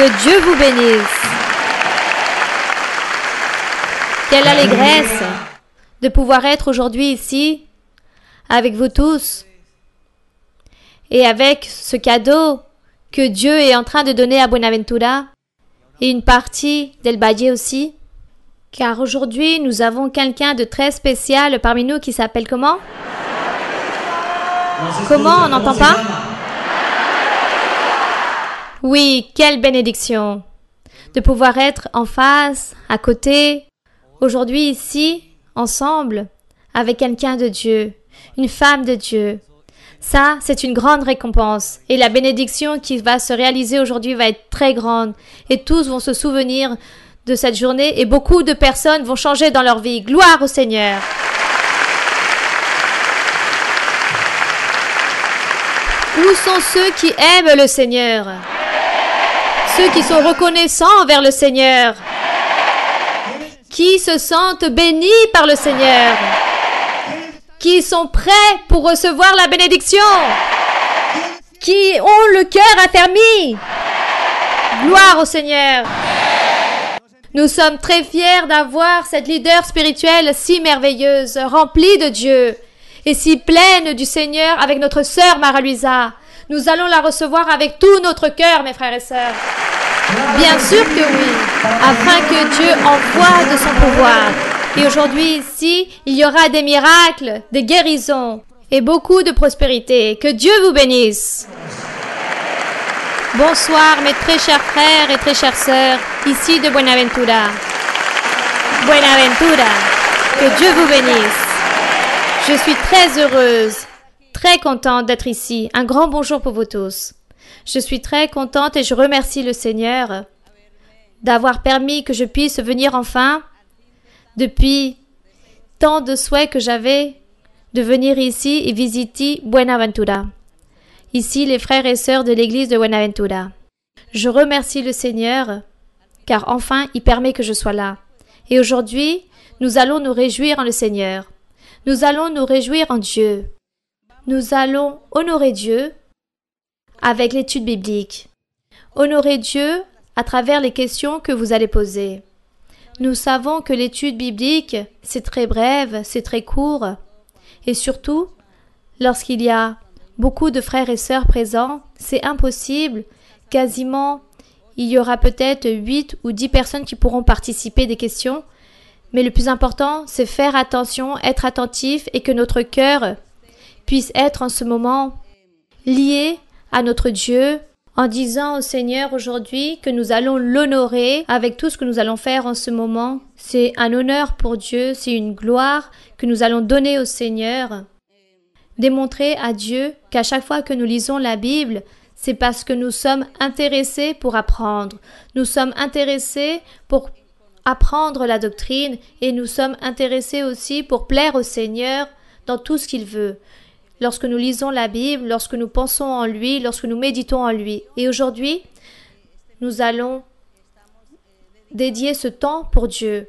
Que Dieu vous bénisse. Quelle allégresse de pouvoir être aujourd'hui ici avec vous tous et avec ce cadeau que Dieu est en train de donner à Buenaventura et une partie d'El Valle aussi. Car aujourd'hui, nous avons quelqu'un de très spécial parmi nous qui s'appelle comment? Comment? On n'entend pas? Oui, quelle bénédiction de pouvoir être en face, à côté, aujourd'hui ici, ensemble, avec quelqu'un de Dieu, une femme de Dieu. Ça, c'est une grande récompense. Et la bénédiction qui va se réaliser aujourd'hui va être très grande. Et tous vont se souvenir de cette journée et beaucoup de personnes vont changer dans leur vie. Gloire au Seigneur. Où sont ceux qui aiment le Seigneur? Ceux qui sont reconnaissants envers le Seigneur, qui se sentent bénis par le Seigneur, qui sont prêts pour recevoir la bénédiction, qui ont le cœur affermi. Gloire au Seigneur. Nous sommes très fiers d'avoir cette leader spirituelle si merveilleuse, remplie de Dieu et si pleine du Seigneur avec notre sœur Mara-Luisa. Nous allons la recevoir avec tout notre cœur, mes frères et sœurs. Bien sûr que oui, afin que Dieu envoie de son pouvoir. Et aujourd'hui, ici, il y aura des miracles, des guérisons et beaucoup de prospérité. Que Dieu vous bénisse. Bonsoir, mes très chers frères et très chères sœurs, ici de Buenaventura. Buenaventura, que Dieu vous bénisse. Je suis très heureuse, très contente d'être ici. Un grand bonjour pour vous tous. Je suis très contente et je remercie le Seigneur d'avoir permis que je puisse venir enfin depuis tant de souhaits que j'avais de venir ici et visiter Buenaventura. Ici, les frères et sœurs de l'église de Buenaventura. Je remercie le Seigneur car enfin il permet que je sois là. Et aujourd'hui, nous allons nous réjouir en le Seigneur. Nous allons nous réjouir en Dieu. Nous allons honorer Dieu avec l'étude biblique. Honorer Dieu à travers les questions que vous allez poser. Nous savons que l'étude biblique, c'est très bref, c'est très court. Et surtout, lorsqu'il y a beaucoup de frères et sœurs présents, c'est impossible. Quasiment, il y aura peut-être 8 ou 10 personnes qui pourront participer des questions. Mais le plus important, c'est faire attention, être attentif et que notre cœur puisse être en ce moment lié à notre Dieu, en disant au Seigneur aujourd'hui que nous allons l'honorer avec tout ce que nous allons faire en ce moment. C'est un honneur pour Dieu, c'est une gloire que nous allons donner au Seigneur. Démontrer à Dieu qu'à chaque fois que nous lisons la Bible, c'est parce que nous sommes intéressés pour apprendre. Nous sommes intéressés pour apprendre la doctrine et nous sommes intéressés aussi pour plaire au Seigneur dans tout ce qu'il veut. Lorsque nous lisons la Bible, lorsque nous pensons en lui, lorsque nous méditons en lui. Et aujourd'hui, nous allons dédier ce temps pour Dieu.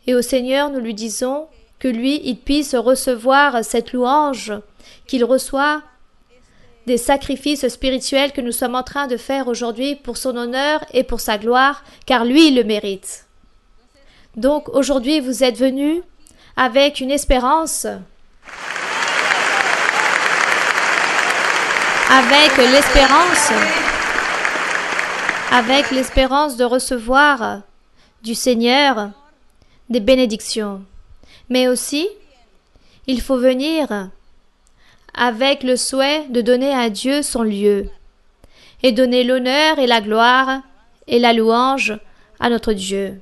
Et au Seigneur, nous lui disons que lui, il puisse recevoir cette louange, qu'il reçoit des sacrifices spirituels que nous sommes en train de faire aujourd'hui pour son honneur et pour sa gloire, car lui, il le mérite. Donc aujourd'hui, vous êtes venus avec une espérance, avec l'espérance de recevoir du Seigneur des bénédictions. Mais aussi, il faut venir avec le souhait de donner à Dieu son lieu et donner l'honneur et la gloire et la louange à notre Dieu.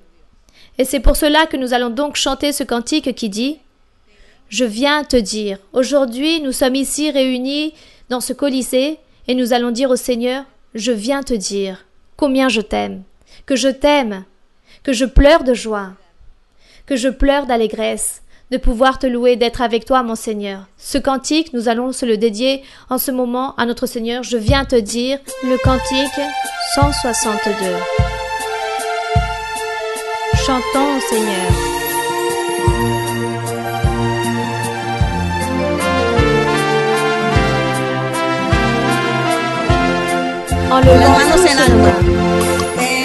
Et c'est pour cela que nous allons donc chanter ce cantique qui dit « Je viens te dire ». Aujourd'hui, nous sommes ici réunis dans ce colisée et nous allons dire au Seigneur « Je viens te dire combien je t'aime, que je pleure de joie, que je pleure d'allégresse de pouvoir te louer, d'être avec toi, mon Seigneur. » Ce cantique, nous allons se le dédier en ce moment à notre Seigneur. Je viens te dire, le cantique 162. Chantons au Seigneur. En levándose en alto.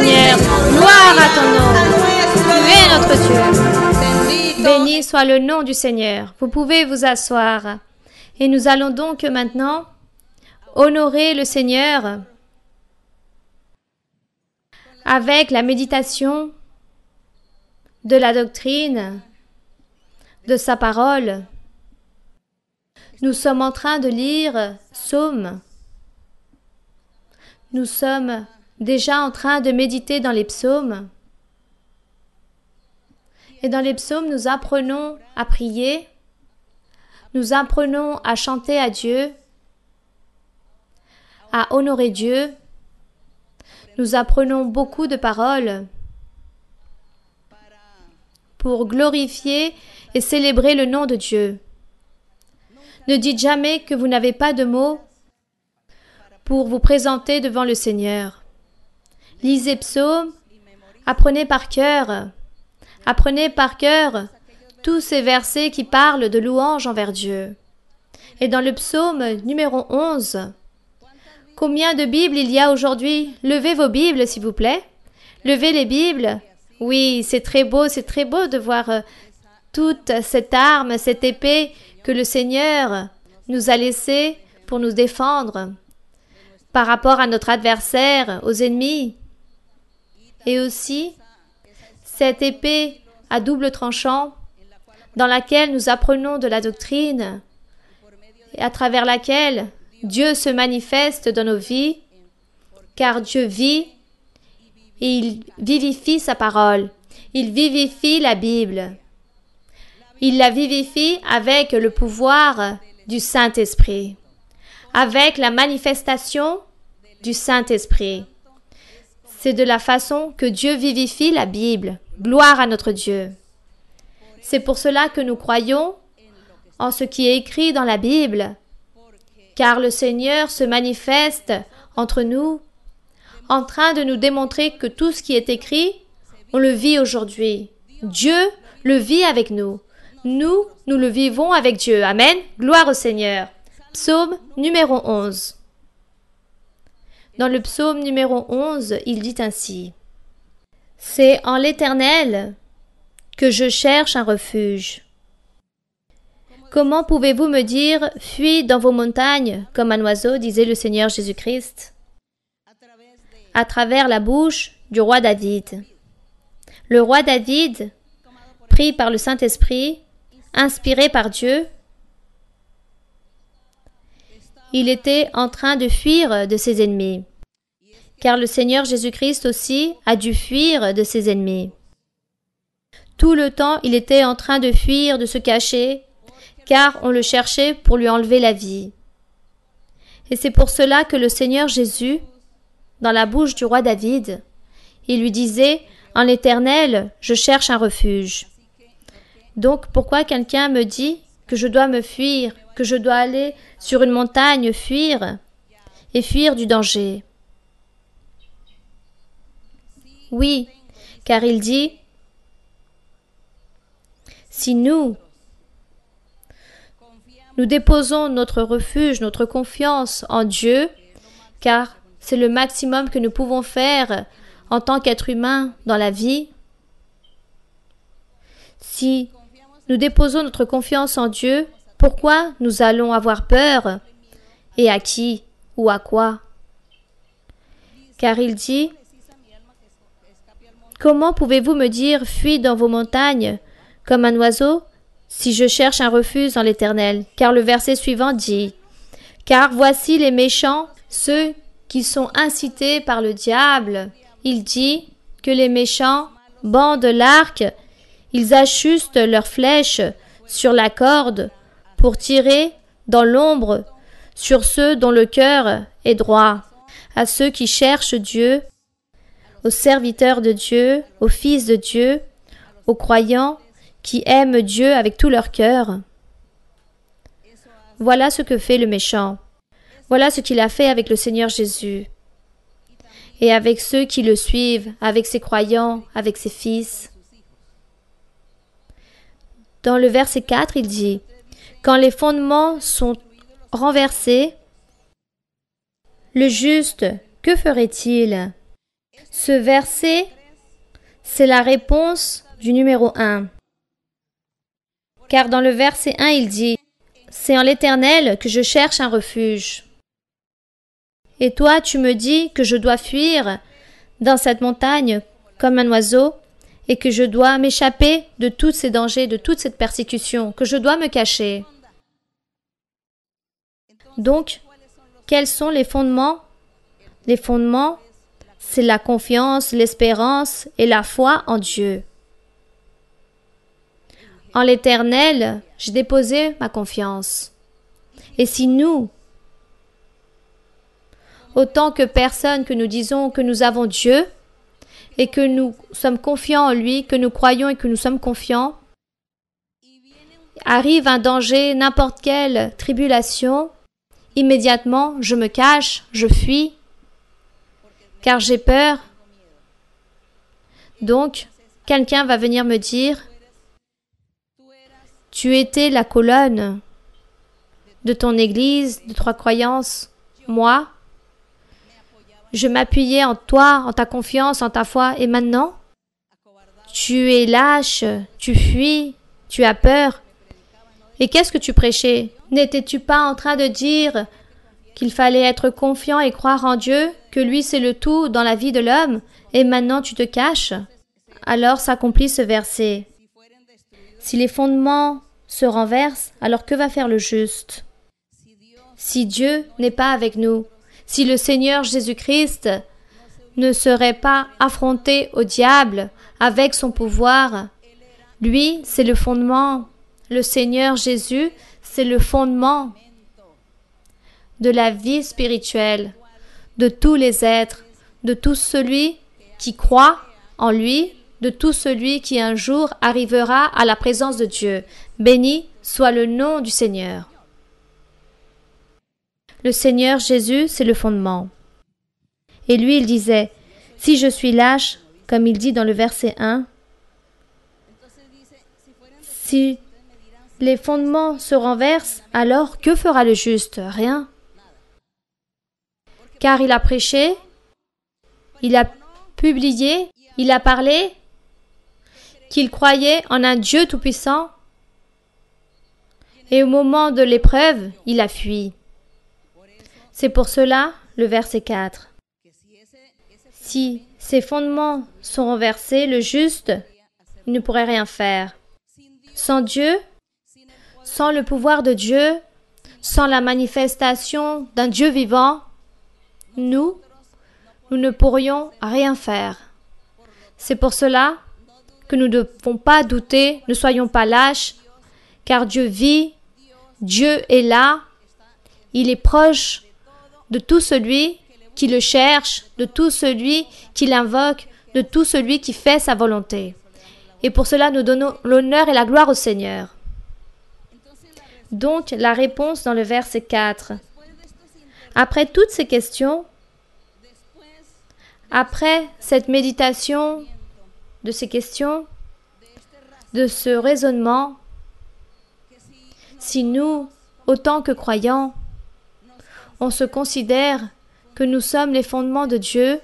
Seigneur. Gloire à ton nom. Tu es notre Dieu. Béni soit le nom du Seigneur. Vous pouvez vous asseoir. Et nous allons donc maintenant honorer le Seigneur avec la méditation de la doctrine, de sa parole. Nous sommes en train de lire Psaumes. Nous sommes déjà en train de méditer dans les psaumes. Et dans les psaumes, nous apprenons à prier, nous apprenons à chanter à Dieu, à honorer Dieu. Nous apprenons beaucoup de paroles pour glorifier et célébrer le nom de Dieu. Ne dites jamais que vous n'avez pas de mots pour vous présenter devant le Seigneur. Lisez Psaumes, apprenez par cœur tous ces versets qui parlent de louange envers Dieu. Et dans le psaume numéro 11, combien de Bibles il y a aujourd'hui? Levez vos Bibles, s'il vous plaît. Levez les Bibles. Oui, c'est très beau de voir toute cette arme, cette épée que le Seigneur nous a laissée pour nous défendre par rapport à notre adversaire, aux ennemis. Et aussi, cette épée à double tranchant dans laquelle nous apprenons de la doctrine et à travers laquelle Dieu se manifeste dans nos vies, car Dieu vit et il vivifie sa parole. Il vivifie la Bible. Il la vivifie avec le pouvoir du Saint-Esprit, avec la manifestation du Saint-Esprit. C'est de la façon que Dieu vivifie la Bible. Gloire à notre Dieu. C'est pour cela que nous croyons en ce qui est écrit dans la Bible, car le Seigneur se manifeste entre nous, en train de nous démontrer que tout ce qui est écrit, on le vit aujourd'hui. Dieu le vit avec nous. Nous le vivons avec Dieu. Amen. Gloire au Seigneur. Psaume numéro 11. Dans le psaume numéro 11, il dit ainsi: « C'est en l'Éternel que je cherche un refuge. Comment pouvez-vous me dire, fuis dans vos montagnes comme un oiseau, disait le Seigneur Jésus-Christ, à travers la bouche du roi David. Le roi David, pris par le Saint-Esprit, inspiré par Dieu, il était en train de fuir de ses ennemis, car le Seigneur Jésus-Christ aussi a dû fuir de ses ennemis. Tout le temps, il était en train de fuir, de se cacher, car on le cherchait pour lui enlever la vie. Et c'est pour cela que le Seigneur Jésus, dans la bouche du roi David, il lui disait, « En l'Éternel, je cherche un refuge. » Donc, pourquoi quelqu'un me dit que je dois me fuir, que je dois aller sur une montagne fuir et fuir du danger? Oui, car il dit, si nous déposons notre refuge, notre confiance en Dieu, car c'est le maximum que nous pouvons faire en tant qu'être humain dans la vie, si nous déposons notre confiance en Dieu, pourquoi nous allons avoir peur? Et à qui ou à quoi? Car il dit, « Comment pouvez-vous me dire, fuis dans vos montagnes comme un oiseau, si je cherche un refuge en l'Éternel ?» Car le verset suivant dit, « Car voici les méchants, ceux qui sont incités par le diable. » Il dit que les méchants bandent l'arc, ils ajustent leurs flèches sur la corde pour tirer dans l'ombre sur ceux dont le cœur est droit, à ceux qui cherchent Dieu, aux serviteurs de Dieu, aux fils de Dieu, aux croyants qui aiment Dieu avec tout leur cœur. Voilà ce que fait le méchant. Voilà ce qu'il a fait avec le Seigneur Jésus et avec ceux qui le suivent, avec ses croyants, avec ses fils. Dans le verset 4, il dit, « Quand les fondements sont renversés, le juste, que ferait-il? Ce verset, c'est la réponse du numéro 1. Car dans le verset 1, il dit « C'est en l'Éternel que je cherche un refuge. » Et toi, tu me dis que je dois fuir dans cette montagne comme un oiseau et que je dois m'échapper de tous ces dangers, de toute cette persécution, que je dois me cacher. Donc, quels sont les fondements? Les fondements, c'est la confiance, l'espérance et la foi en Dieu. En l'Éternel, j'ai déposé ma confiance. Et si nous, autant que personne que nous disons que nous avons Dieu et que nous sommes confiants en lui, que nous croyons et que nous sommes confiants, arrive un danger, n'importe quelle tribulation, immédiatement je me cache, je fuis, car j'ai peur. Donc, quelqu'un va venir me dire « Tu étais la colonne de ton église, de ta croyance. Moi, je m'appuyais en toi, en ta confiance, en ta foi, et maintenant, tu es lâche, tu fuis, tu as peur. Et qu'est-ce que tu prêchais? N'étais-tu pas en train de dire qu'il fallait être confiant et croire en Dieu, que lui c'est le tout dans la vie de l'homme, et maintenant tu te caches? Alors s'accomplit ce verset. Si les fondements se renversent, alors que va faire le juste? Si Dieu n'est pas avec nous, si le Seigneur Jésus-Christ ne serait pas affronté au diable avec son pouvoir, lui, c'est le fondement. Le Seigneur Jésus, c'est le fondement de la vie spirituelle, de tous les êtres, de tout celui qui croit en lui, de tout celui qui un jour arrivera à la présence de Dieu. Béni soit le nom du Seigneur. Le Seigneur Jésus, c'est le fondement. Et lui, il disait, « Si je suis lâche, comme il dit dans le verset 1, si les fondements se renversent, alors que fera le juste? Rien. Car il a prêché, il a publié, il a parlé qu'il croyait en un Dieu tout-puissant. Et au moment de l'épreuve, il a fui. C'est pour cela, le verset 4. Si ces fondements sont renversés, le juste ne pourrait rien faire. Sans Dieu, sans le pouvoir de Dieu, sans la manifestation d'un Dieu vivant, nous ne pourrions rien faire. C'est pour cela que nous ne devons pas douter, ne soyons pas lâches, car Dieu vit, Dieu est là, il est proche de tout celui qui le cherche, de tout celui qui l'invoque, de tout celui qui fait sa volonté. Et pour cela, nous donnons l'honneur et la gloire au Seigneur. Donc, la réponse dans le verset 4. Après toutes ces questions, après cette méditation de ces questions, de ce raisonnement, si nous, autant que croyants, on se considère que nous sommes les fondements de Dieu,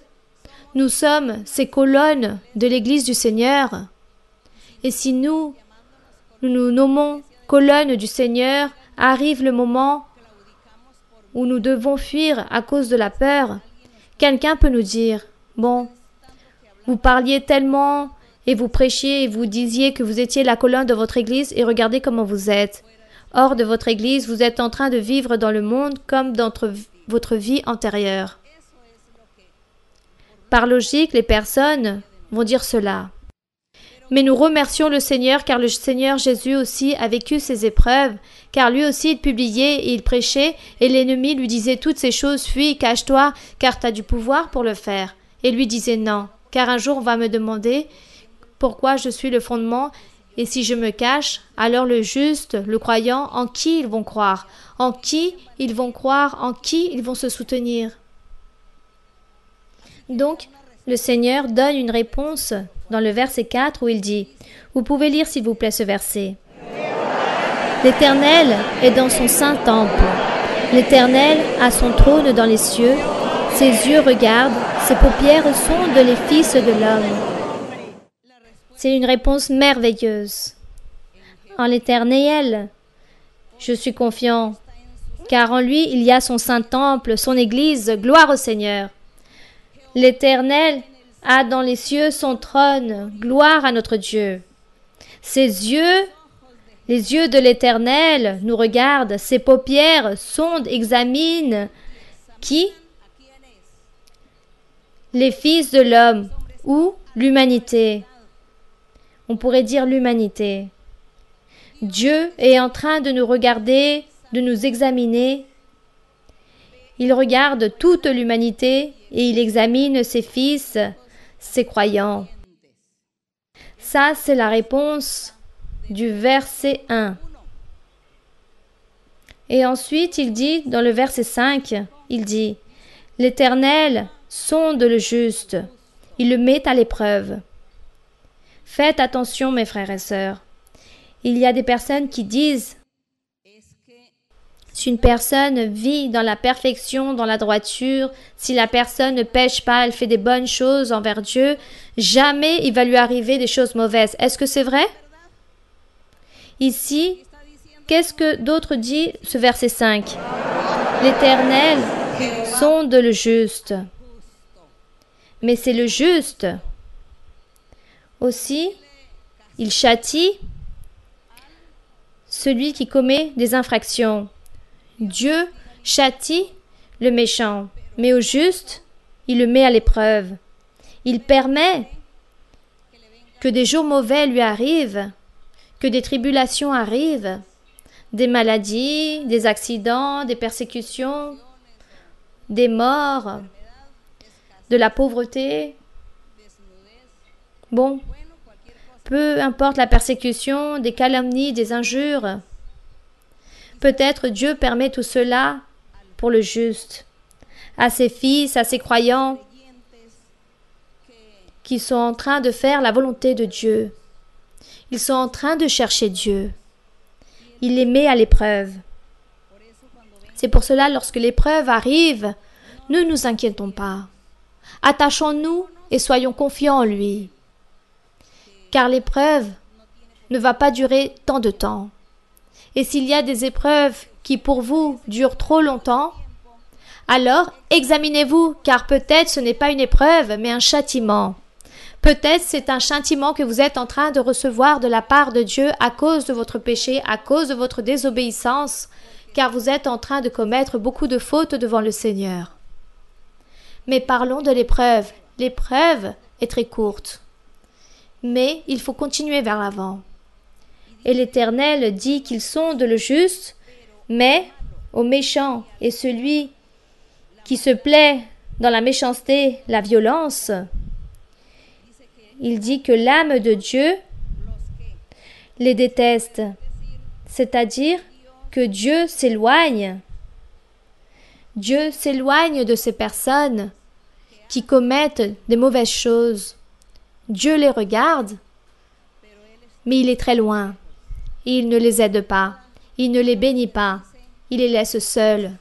nous sommes ces colonnes de l'Église du Seigneur, et si nous nous nommons colonnes du Seigneur, arrive le moment où nous devons fuir à cause de la peur, quelqu'un peut nous dire, bon, vous parliez tellement et vous prêchiez et vous disiez que vous étiez la colonne de votre Église et regardez comment vous êtes. Hors de votre Église, vous êtes en train de vivre dans le monde comme dans votre vie antérieure. Par logique, les personnes vont dire cela. Mais nous remercions le Seigneur car le Seigneur Jésus aussi a vécu ces épreuves, car lui aussi il publiait et il prêchait et l'ennemi lui disait toutes ces choses, fuis, cache-toi, car tu as du pouvoir pour le faire. Et lui disait non, car un jour on va me demander pourquoi je suis le fondement et si je me cache, alors le juste, le croyant, en qui ils vont croire? En qui ils vont croire? En qui ils vont se soutenir? Donc, le Seigneur donne une réponse dans le verset 4 où il dit, vous pouvez lire s'il vous plaît ce verset. L'Éternel est dans son saint temple. L'Éternel a son trône dans les cieux. Ses yeux regardent, ses paupières sondent les fils de l'homme. C'est une réponse merveilleuse. En l'Éternel, je suis confiant, car en lui il y a son saint temple, son église, gloire au Seigneur. L'Éternel a dans les cieux son trône, gloire à notre Dieu. Ses yeux, les yeux de l'Éternel, nous regardent, ses paupières sondent, examinent. Qui? Les fils de l'homme ou l'humanité. On pourrait dire l'humanité. Dieu est en train de nous regarder, de nous examiner. Il regarde toute l'humanité et il examine ses fils, ses croyants. Ça, c'est la réponse du verset 1. Et ensuite, il dit, dans le verset 5, il dit « L'Éternel sonde le juste, il le met à l'épreuve. » Faites attention, mes frères et sœurs. Il y a des personnes qui disent si une personne vit dans la perfection, dans la droiture, si la personne ne pêche pas, elle fait des bonnes choses envers Dieu, jamais il va lui arriver des choses mauvaises. Est-ce que c'est vrai? Ici, qu'est-ce que d'autre dit ce verset 5? L'Éternel sonde le juste. Mais c'est le juste. Aussi, il châtie celui qui commet des infractions. Dieu châtie le méchant, mais au juste, il le met à l'épreuve. Il permet que des jours mauvais lui arrivent, que des tribulations arrivent, des maladies, des accidents, des persécutions, des morts, de la pauvreté. Bon, peu importe la persécution, des calomnies, des injures, peut-être Dieu permet tout cela pour le juste, à ses fils, à ses croyants qui sont en train de faire la volonté de Dieu. Ils sont en train de chercher Dieu. Il les met à l'épreuve. C'est pour cela, lorsque l'épreuve arrive, ne nous inquiétons pas. Attachons-nous et soyons confiants en lui. Car l'épreuve ne va pas durer tant de temps. Et s'il y a des épreuves qui pour vous durent trop longtemps, alors examinez-vous, car peut-être ce n'est pas une épreuve, mais un châtiment. Peut-être c'est un châtiment que vous êtes en train de recevoir de la part de Dieu à cause de votre péché, à cause de votre désobéissance, car vous êtes en train de commettre beaucoup de fautes devant le Seigneur. Mais parlons de l'épreuve. L'épreuve est très courte. Mais il faut continuer vers l'avant. Et l'Éternel dit qu'il sonde le juste, mais au méchant et celui qui se plaît dans la méchanceté, la violence, il dit que l'âme de Dieu les déteste, c'est-à-dire que Dieu s'éloigne. Dieu s'éloigne de ces personnes qui commettent des mauvaises choses. Dieu les regarde, mais il est très loin. Et il ne les aide pas, il ne les bénit pas, il les laisse seuls.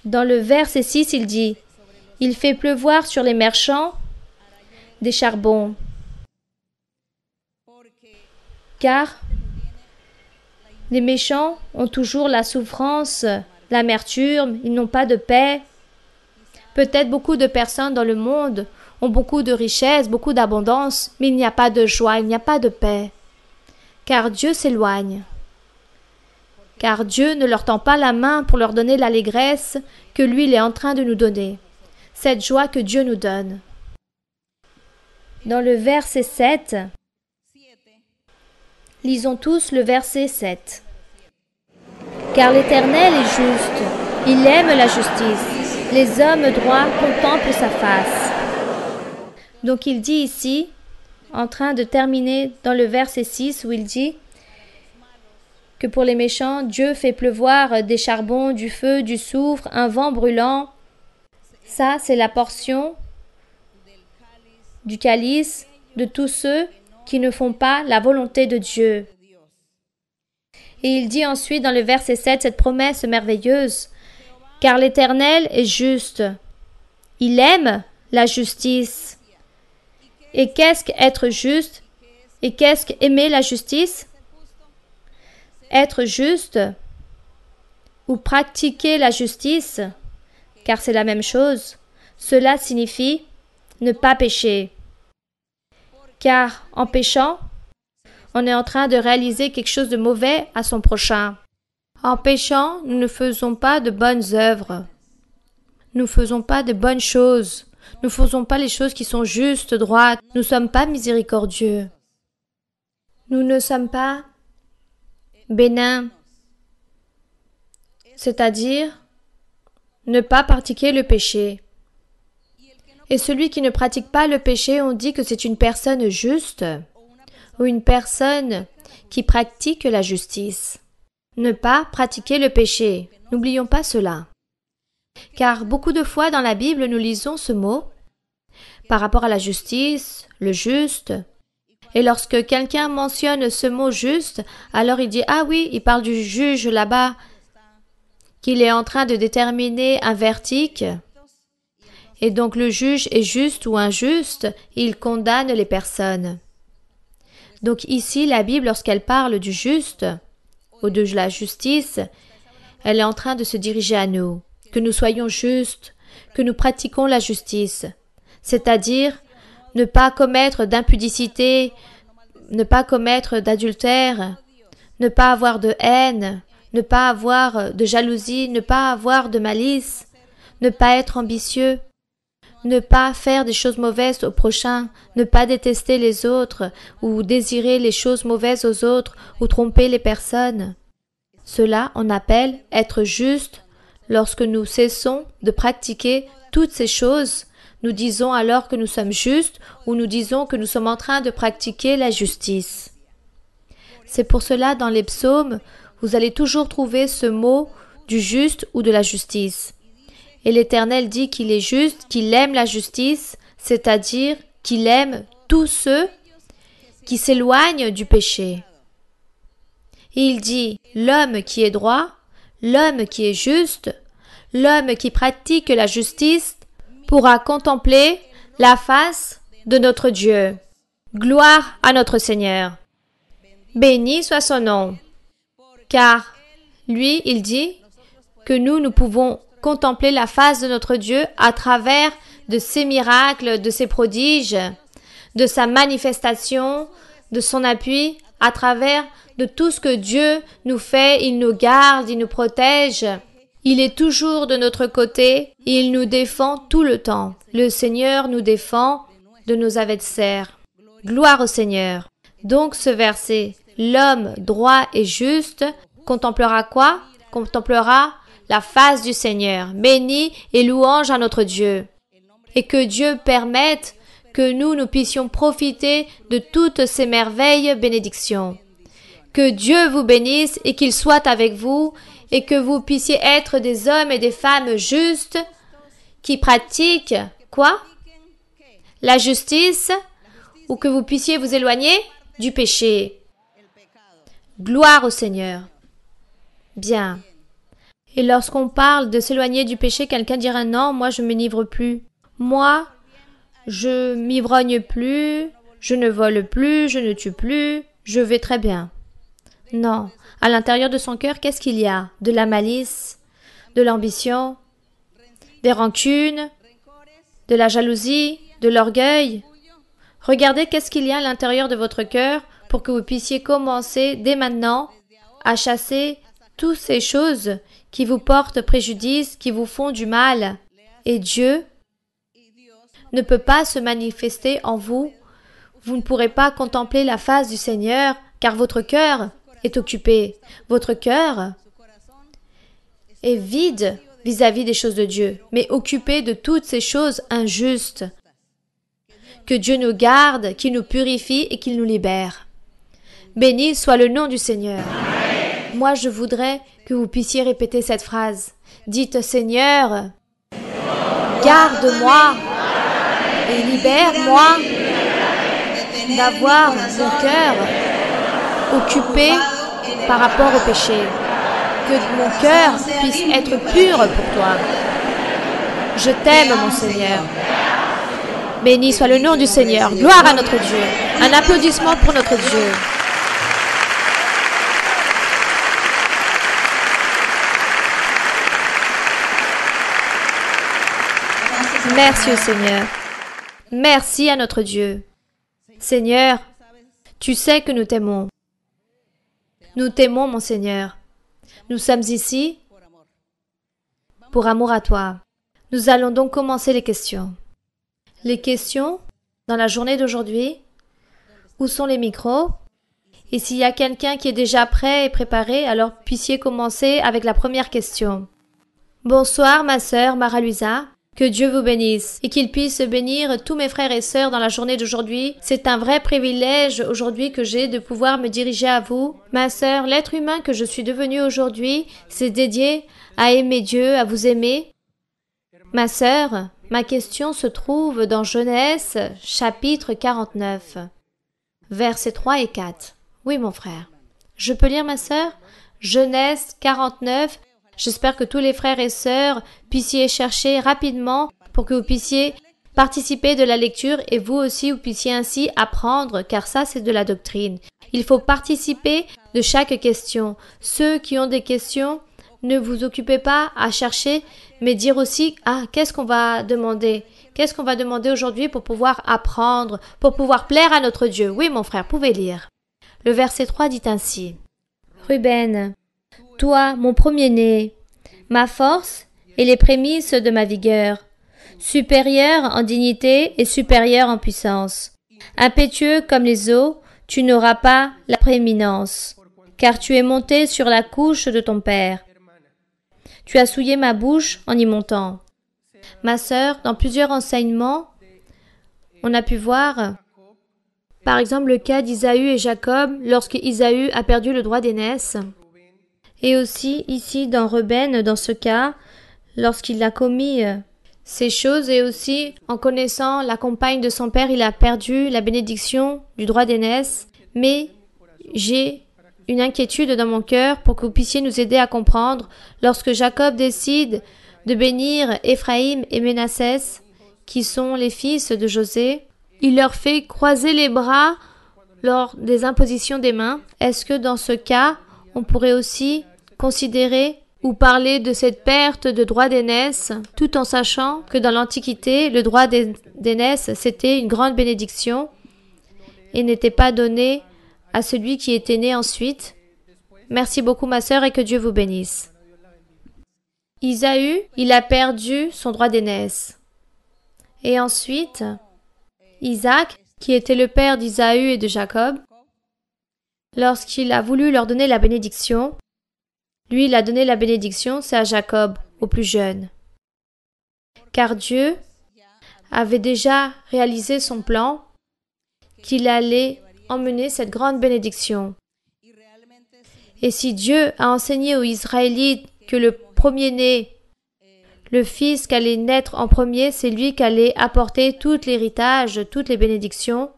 Dans le verset 6, il dit « Il fait pleuvoir sur les méchants des charbons, car les méchants ont toujours la souffrance, l'amertume, ils n'ont pas de paix. Peut-être beaucoup de personnes dans le monde ont beaucoup de richesses, beaucoup d'abondance, mais il n'y a pas de joie, il n'y a pas de paix. Car Dieu s'éloigne. Car Dieu ne leur tend pas la main pour leur donner l'allégresse que lui il est en train de nous donner. Cette joie que Dieu nous donne. Dans le verset 7, lisons tous le verset 7. Car l'Éternel est juste, il aime la justice, les hommes droits contemplent sa face. Donc il dit ici, en train de terminer dans le verset 6 où il dit que pour les méchants, Dieu fait pleuvoir des charbons, du feu, du soufre, un vent brûlant. Ça, c'est la portion du calice de tous ceux qui ne font pas la volonté de Dieu. Et il dit ensuite dans le verset 7 cette promesse merveilleuse, « Car l'Éternel est juste. Il aime la justice. Et qu'est-ce qu'être juste? Et qu'est-ce qu'aimer la justice? Être juste ou pratiquer la justice, car c'est la même chose, cela signifie ne pas pécher. Car en péchant, on est en train de réaliser quelque chose de mauvais à son prochain. En péchant, nous ne faisons pas de bonnes œuvres. Nous ne faisons pas de bonnes choses. Nous ne faisons pas les choses qui sont justes, droites. Nous ne sommes pas miséricordieux. Nous ne sommes pas bénins. C'est-à-dire ne pas pratiquer le péché. Et celui qui ne pratique pas le péché, on dit que c'est une personne juste ou une personne qui pratique la justice. Ne pas pratiquer le péché. N'oublions pas cela. Car beaucoup de fois dans la Bible, nous lisons ce mot par rapport à la justice, le juste. Et lorsque quelqu'un mentionne ce mot juste, alors il dit « Ah oui, il parle du juge là-bas, qu'il est en train de déterminer un verdict. Et donc le juge est juste ou injuste, il condamne les personnes. » Donc ici, la Bible, lorsqu'elle parle du juste ou de la justice, elle est en train de se diriger à nous. Que nous soyons justes, que nous pratiquons la justice, c'est-à-dire ne pas commettre d'impudicité, ne pas commettre d'adultère, ne pas avoir de haine, ne pas avoir de jalousie, ne pas avoir de malice, ne pas être ambitieux, ne pas faire des choses mauvaises au prochain, ne pas détester les autres ou désirer les choses mauvaises aux autres ou tromper les personnes. Cela, on appelle être juste. Lorsque nous cessons de pratiquer toutes ces choses, nous disons alors que nous sommes justes ou nous disons que nous sommes en train de pratiquer la justice. C'est pour cela, dans les psaumes, vous allez toujours trouver ce mot du juste ou de la justice. Et l'Éternel dit qu'il est juste, qu'il aime la justice, c'est-à-dire qu'il aime tous ceux qui s'éloignent du péché. Et il dit, l'homme qui est droit, l'homme qui est juste, l'homme qui pratique la justice pourra contempler la face de notre Dieu. Gloire à notre Seigneur. Béni soit son nom. Car lui, il dit que nous pouvons contempler la face de notre Dieu à travers de ses miracles, de ses prodiges, de sa manifestation, de son appui, à travers de tout ce que Dieu nous fait. Il nous garde, il nous protège. Il est toujours de notre côté. Il nous défend tout le temps. Le Seigneur nous défend de nos adversaires. Gloire au Seigneur. Donc ce verset, l'homme droit et juste contemplera quoi? Contemplera la face du Seigneur. Béni et louange à notre Dieu. Et que Dieu permette que nous puissions profiter de toutes ces merveilles bénédictions. Que Dieu vous bénisse et qu'il soit avec vous et que vous puissiez être des hommes et des femmes justes qui pratiquent quoi? La justice, ou que vous puissiez vous éloigner du péché. Gloire au Seigneur. Bien. Et lorsqu'on parle de s'éloigner du péché, quelqu'un dira non, moi je ne m'enivre plus. Moi, je m'ivrogne plus, je ne vole plus, je ne tue plus, je vais très bien. Non. À l'intérieur de son cœur, qu'est-ce qu'il y a? De la malice, de l'ambition, des rancunes, de la jalousie, de l'orgueil. Regardez qu'est-ce qu'il y a à l'intérieur de votre cœur pour que vous puissiez commencer dès maintenant à chasser toutes ces choses qui vous portent préjudice, qui vous font du mal. Et Dieu ne peut pas se manifester en vous. Vous ne pourrez pas contempler la face du Seigneur car votre cœur est occupé. Votre cœur est vide vis-à-vis des choses de Dieu, mais occupé de toutes ces choses injustes. Que Dieu nous garde, qu'il nous purifie et qu'il nous libère. Béni soit le nom du Seigneur. Moi, je voudrais que vous puissiez répéter cette phrase. Dites, Seigneur, garde-moi et libère-moi d'avoir mon cœur occupé par rapport au péché. que mon cœur puisse être pur pour toi. Je t'aime, mon Seigneur. Béni soit le nom du Seigneur. Gloire à notre Dieu. Un applaudissement pour notre Dieu. Merci au Seigneur. Merci à notre Dieu. Seigneur, tu sais que nous t'aimons. Nous t'aimons, mon Seigneur. Nous sommes ici pour amour à toi. Nous allons donc commencer les questions. Les questions dans la journée d'aujourd'hui. Où sont les micros? Et s'il y a quelqu'un qui est déjà prêt et préparé, alors puissiez commencer avec la première question. Bonsoir, ma sœur Mara-Luisa. Que Dieu vous bénisse et qu'il puisse bénir tous mes frères et sœurs dans la journée d'aujourd'hui. C'est un vrai privilège aujourd'hui que j'ai de pouvoir me diriger à vous. Ma sœur, l'être humain que je suis devenu aujourd'hui, c'est dédié à aimer Dieu, à vous aimer. Ma sœur, ma question se trouve dans Genèse, chapitre 49, versets 3 et 4. Oui, mon frère. Je peux lire, ma sœur? Genèse 49. J'espère que tous les frères et sœurs puissiez chercher rapidement pour que vous puissiez participer de la lecture et vous aussi vous puissiez ainsi apprendre, car ça c'est de la doctrine. Il faut participer de chaque question. Ceux qui ont des questions, ne vous occupez pas à chercher, mais dire aussi, qu'est-ce qu'on va demander? Qu'est-ce qu'on va demander aujourd'hui pour pouvoir apprendre, pour pouvoir plaire à notre Dieu? Oui, mon frère, pouvez lire. Le verset 3 dit ainsi. Ruben, toi, mon premier-né, ma force et les prémices de ma vigueur, supérieur en dignité et supérieur en puissance. Impétueux comme les eaux, tu n'auras pas la prééminence, car tu es monté sur la couche de ton père. Tu as souillé ma bouche en y montant. Ma sœur, dans plusieurs enseignements, on a pu voir, par exemple, le cas d'Isaü et Jacob lorsque Isaü a perdu le droit d'aînesse. Et aussi, ici, dans Ruben, dans ce cas, lorsqu'il a commis ces choses, et aussi, en connaissant la compagne de son père, il a perdu la bénédiction du droit d'aînesse. Mais j'ai une inquiétude dans mon cœur pour que vous puissiez nous aider à comprendre. Lorsque Jacob décide de bénir Éphraïm et Ménassès, qui sont les fils de José, il leur fait croiser les bras lors des impositions des mains. Est-ce que dans ce cas, on pourrait aussi considérer ou parler de cette perte de droit d'aînesse, tout en sachant que dans l'Antiquité, le droit d'aînesse, c'était une grande bénédiction et n'était pas donné à celui qui était né ensuite. Merci beaucoup, ma sœur, et que Dieu vous bénisse. Isaü, il a perdu son droit d'aînesse. Et ensuite, Isaac, qui était le père d'Isaü et de Jacob, lorsqu'il a voulu leur donner la bénédiction, lui, il a donné la bénédiction, c'est à Jacob, au plus jeune. Car Dieu avait déjà réalisé son plan, qu'il allait emmener cette grande bénédiction. Et si Dieu a enseigné aux Israélites que le premier-né, le fils qui allait naître en premier, c'est lui qui allait apporter tout l'héritage, toutes les bénédictions,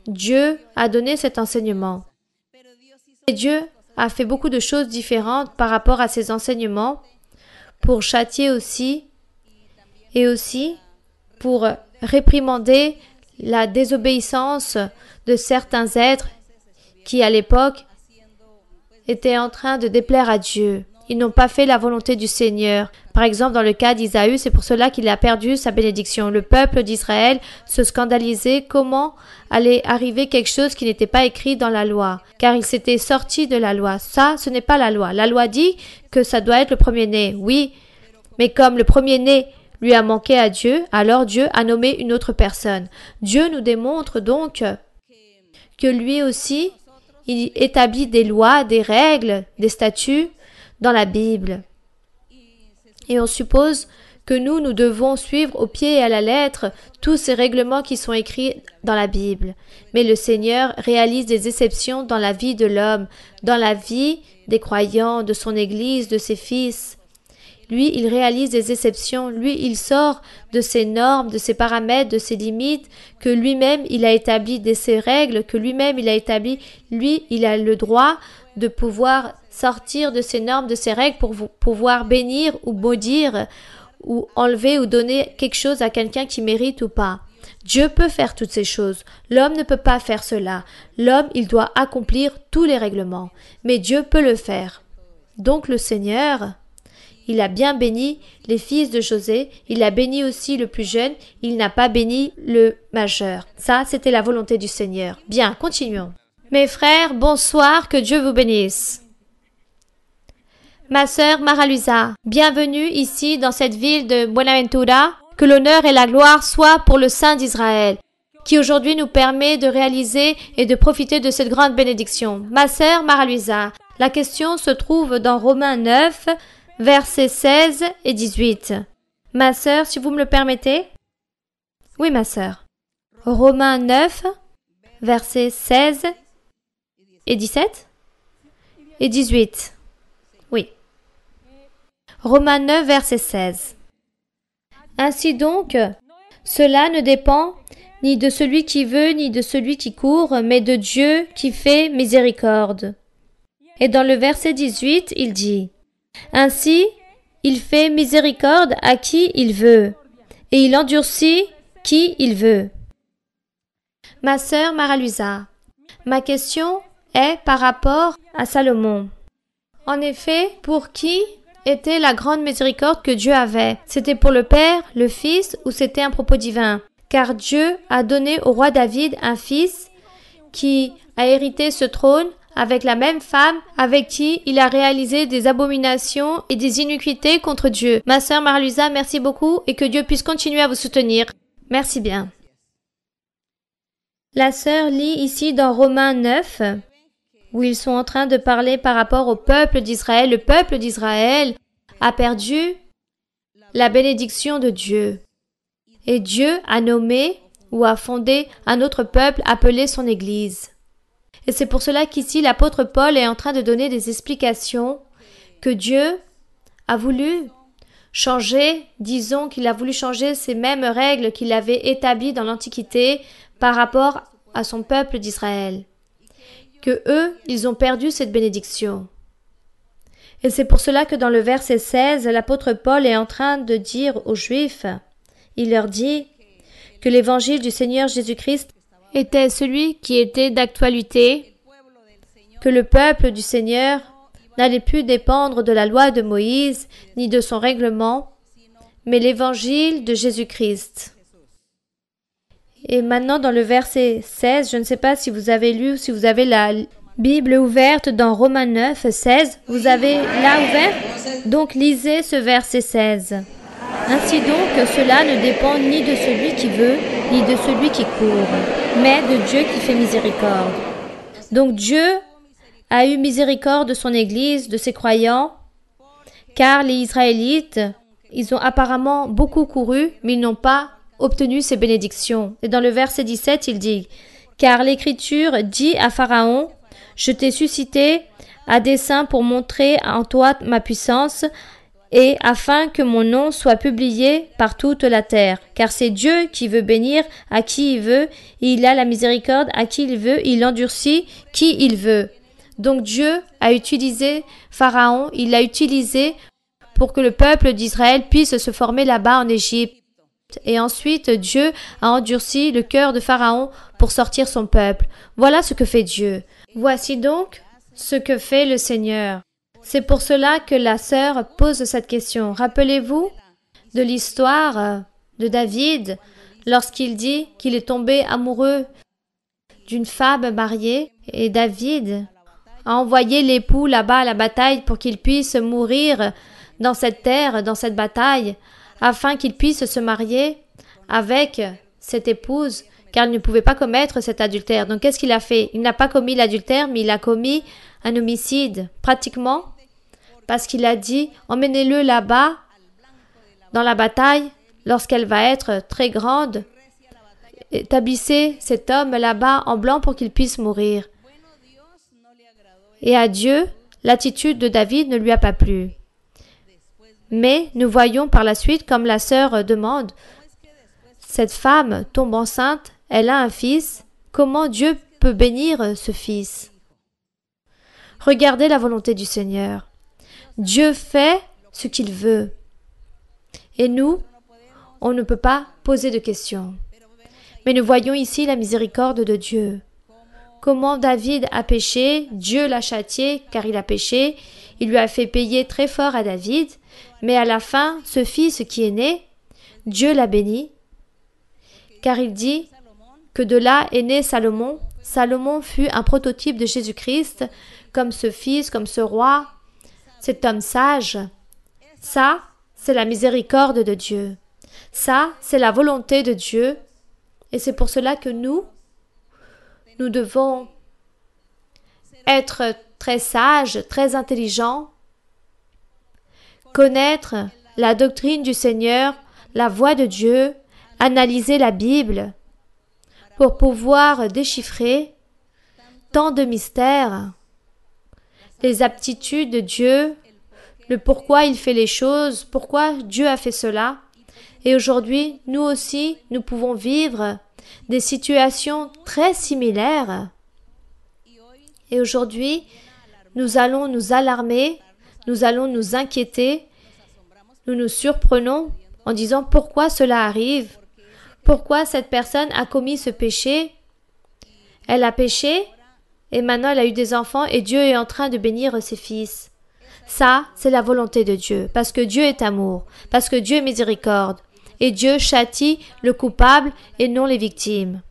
Dieu a donné cet enseignement. Et Dieu a fait beaucoup de choses différentes par rapport à ces enseignements pour châtier aussi et aussi pour réprimander la désobéissance de certains êtres qui, à l'époque, étaient en train de déplaire à Dieu. Ils n'ont pas fait la volonté du Seigneur. Par exemple, dans le cas d'Isaü, c'est pour cela qu'il a perdu sa bénédiction. Le peuple d'Israël se scandalisait comment allait arriver quelque chose qui n'était pas écrit dans la loi, car il s'était sorti de la loi. Ça, ce n'est pas la loi. La loi dit que ça doit être le premier-né, oui, mais comme le premier-né lui a manqué à Dieu, alors Dieu a nommé une autre personne. Dieu nous démontre donc que lui aussi, il établit des lois, des règles, des statuts dans la Bible. Et on suppose que nous devons suivre au pied et à la lettre tous ces règlements qui sont écrits dans la Bible. Mais le Seigneur réalise des exceptions dans la vie de l'homme, dans la vie des croyants, de son Église, de ses fils. Lui, il réalise des exceptions. Lui, il sort de ses normes, de ses paramètres, de ses limites, que lui-même, il a établi, de ses règles, que lui-même, il a établi. Lui, il a le droit de pouvoir sortir de ces normes, de ces règles pour pouvoir bénir ou maudire ou enlever ou donner quelque chose à quelqu'un qui mérite ou pas. Dieu peut faire toutes ces choses. L'homme ne peut pas faire cela. L'homme, il doit accomplir tous les règlements. Mais Dieu peut le faire. Donc le Seigneur, il a bien béni les fils de José, il a béni aussi le plus jeune, il n'a pas béni le majeur. Ça, c'était la volonté du Seigneur. Bien, continuons. Mes frères, bonsoir, que Dieu vous bénisse. Ma sœur Mara-Luisa, bienvenue ici dans cette ville de Buenaventura. Que l'honneur et la gloire soient pour le Saint d'Israël, qui aujourd'hui nous permet de réaliser et de profiter de cette grande bénédiction. Ma sœur Mara-Luisa, la question se trouve dans Romains 9, versets 16 et 18. Ma sœur, si vous me le permettez? Oui, ma sœur. Romains 9, versets 16 et 17 et 18. Oui. Romains 9, verset 16. Ainsi donc, cela ne dépend ni de celui qui veut, ni de celui qui court, mais de Dieu qui fait miséricorde. Et dans le verset 18, il dit, « Ainsi, il fait miséricorde à qui il veut, et il endurcit qui il veut. » Ma sœur Mara-Luisa, ma question est par rapport à Salomon. En effet, pour qui était la grande miséricorde que Dieu avait? C'était pour le Père, le Fils, ou c'était un propos divin? Car Dieu a donné au roi David un fils qui a hérité ce trône avec la même femme avec qui il a réalisé des abominations et des iniquités contre Dieu. Ma sœur Mara-Luisa, merci beaucoup et que Dieu puisse continuer à vous soutenir. Merci bien. La sœur lit ici dans Romains 9, où ils sont en train de parler par rapport au peuple d'Israël. Le peuple d'Israël a perdu la bénédiction de Dieu. Et Dieu a nommé ou a fondé un autre peuple appelé son Église. Et c'est pour cela qu'ici l'apôtre Paul est en train de donner des explications que Dieu a voulu changer, disons qu'il a voulu changer ces mêmes règles qu'il avait établies dans l'Antiquité par rapport à son peuple d'Israël. Que eux, ils ont perdu cette bénédiction. Et c'est pour cela que dans le verset 16, l'apôtre Paul est en train de dire aux Juifs, il leur dit que l'évangile du Seigneur Jésus-Christ était celui qui était d'actualité, que le peuple du Seigneur n'allait plus dépendre de la loi de Moïse ni de son règlement, mais l'évangile de Jésus-Christ. Et maintenant, dans le verset 16, je ne sais pas si vous avez lu ou si vous avez la Bible ouverte dans Romains 9, 16. Vous avez là ouvert? Donc, lisez ce verset 16. Ainsi donc, cela ne dépend ni de celui qui veut, ni de celui qui court, mais de Dieu qui fait miséricorde. Donc, Dieu a eu miséricorde de son Église, de ses croyants, car les Israélites, ils ont apparemment beaucoup couru, mais ils n'ont pas obtenu ces bénédictions. Et dans le verset 17, il dit, « Car l'Écriture dit à Pharaon, « Je t'ai suscité à dessein pour montrer en toi ma puissance, et afin que mon nom soit publié par toute la terre. Car c'est Dieu qui veut bénir à qui il veut, et il a la miséricorde à qui il veut, il endurcit qui il veut. » Donc Dieu a utilisé Pharaon, il l'a utilisé pour que le peuple d'Israël puisse se former là-bas en Égypte. Et ensuite, Dieu a endurci le cœur de Pharaon pour sortir son peuple. Voilà ce que fait Dieu. Voici donc ce que fait le Seigneur. C'est pour cela que la sœur pose cette question. Rappelez-vous de l'histoire de David lorsqu'il dit qu'il est tombé amoureux d'une femme mariée et David a envoyé l'époux là-bas à la bataille pour qu'il puisse mourir dans cette terre, dans cette bataille, afin qu'il puisse se marier avec cette épouse, car il ne pouvait pas commettre cet adultère. Donc qu'est-ce qu'il a fait? Il n'a pas commis l'adultère, mais il a commis un homicide, pratiquement, parce qu'il a dit « Emmenez-le là-bas, dans la bataille, lorsqu'elle va être très grande. Établissez cet homme là-bas en blanc pour qu'il puisse mourir. » Et à Dieu, l'attitude de David ne lui a pas plu. Mais nous voyons par la suite, comme la sœur demande, cette femme tombe enceinte, elle a un fils. Comment Dieu peut bénir ce fils? Regardez la volonté du Seigneur. Dieu fait ce qu'il veut. Et nous, on ne peut pas poser de questions. Mais nous voyons ici la miséricorde de Dieu. Comment David a péché, Dieu l'a châtié car il a péché, il lui a fait payer très fort à David, mais à la fin, ce fils qui est né, Dieu l'a béni, car il dit que de là est né Salomon. Salomon fut un prototype de Jésus-Christ, comme ce fils, comme ce roi, cet homme sage. Ça, c'est la miséricorde de Dieu. Ça, c'est la volonté de Dieu. Et c'est pour cela que nous devons être très sages, très intelligents, connaître la doctrine du Seigneur, la voix de Dieu, analyser la Bible pour pouvoir déchiffrer tant de mystères, les aptitudes de Dieu, le pourquoi il fait les choses, pourquoi Dieu a fait cela. Et aujourd'hui, nous aussi, nous pouvons vivre des situations très similaires. Et aujourd'hui, nous allons nous alarmer, nous allons nous inquiéter, nous nous surprenons en disant pourquoi cela arrive, pourquoi cette personne a commis ce péché. Elle a péché et maintenant elle a eu des enfants et Dieu est en train de bénir ses fils. Ça, c'est la volonté de Dieu, parce que Dieu est amour, parce que Dieu est miséricorde. Et Dieu châtie le coupable et non les victimes.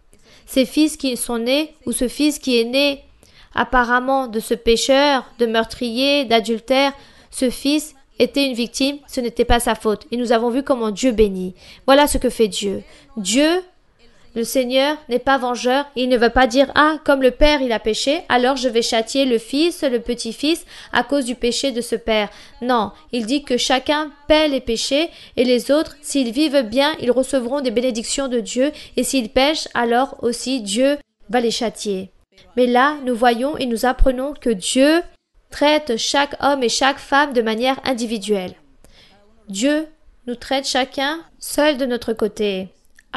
Ces fils qui sont nés, ou ce fils qui est né apparemment de ce pécheur, de meurtrier, d'adultère, ce fils était une victime, ce n'était pas sa faute. Et nous avons vu comment Dieu bénit. Voilà ce que fait Dieu. Dieu, le Seigneur, n'est pas vengeur. Il ne veut pas dire « Ah, comme le père il a péché, alors je vais châtier le fils, le petit-fils, à cause du péché de ce père. » Non, il dit que chacun paie les péchés et les autres, s'ils vivent bien, ils recevront des bénédictions de Dieu et s'ils pêchent, alors aussi Dieu va les châtier. Mais là, nous voyons et nous apprenons que Dieu traite chaque homme et chaque femme de manière individuelle. Dieu nous traite chacun seul de notre côté.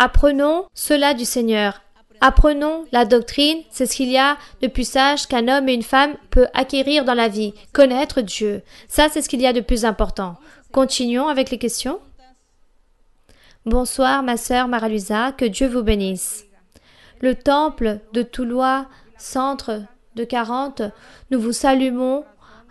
Apprenons cela du Seigneur. Apprenons la doctrine, c'est ce qu'il y a de plus sage qu'un homme et une femme peut acquérir dans la vie, connaître Dieu. Ça, c'est ce qu'il y a de plus important. Continuons avec les questions. Bonsoir, ma sœur Maraluisa, que Dieu vous bénisse. Le temple de Toulois, centre de 40, nous vous saluons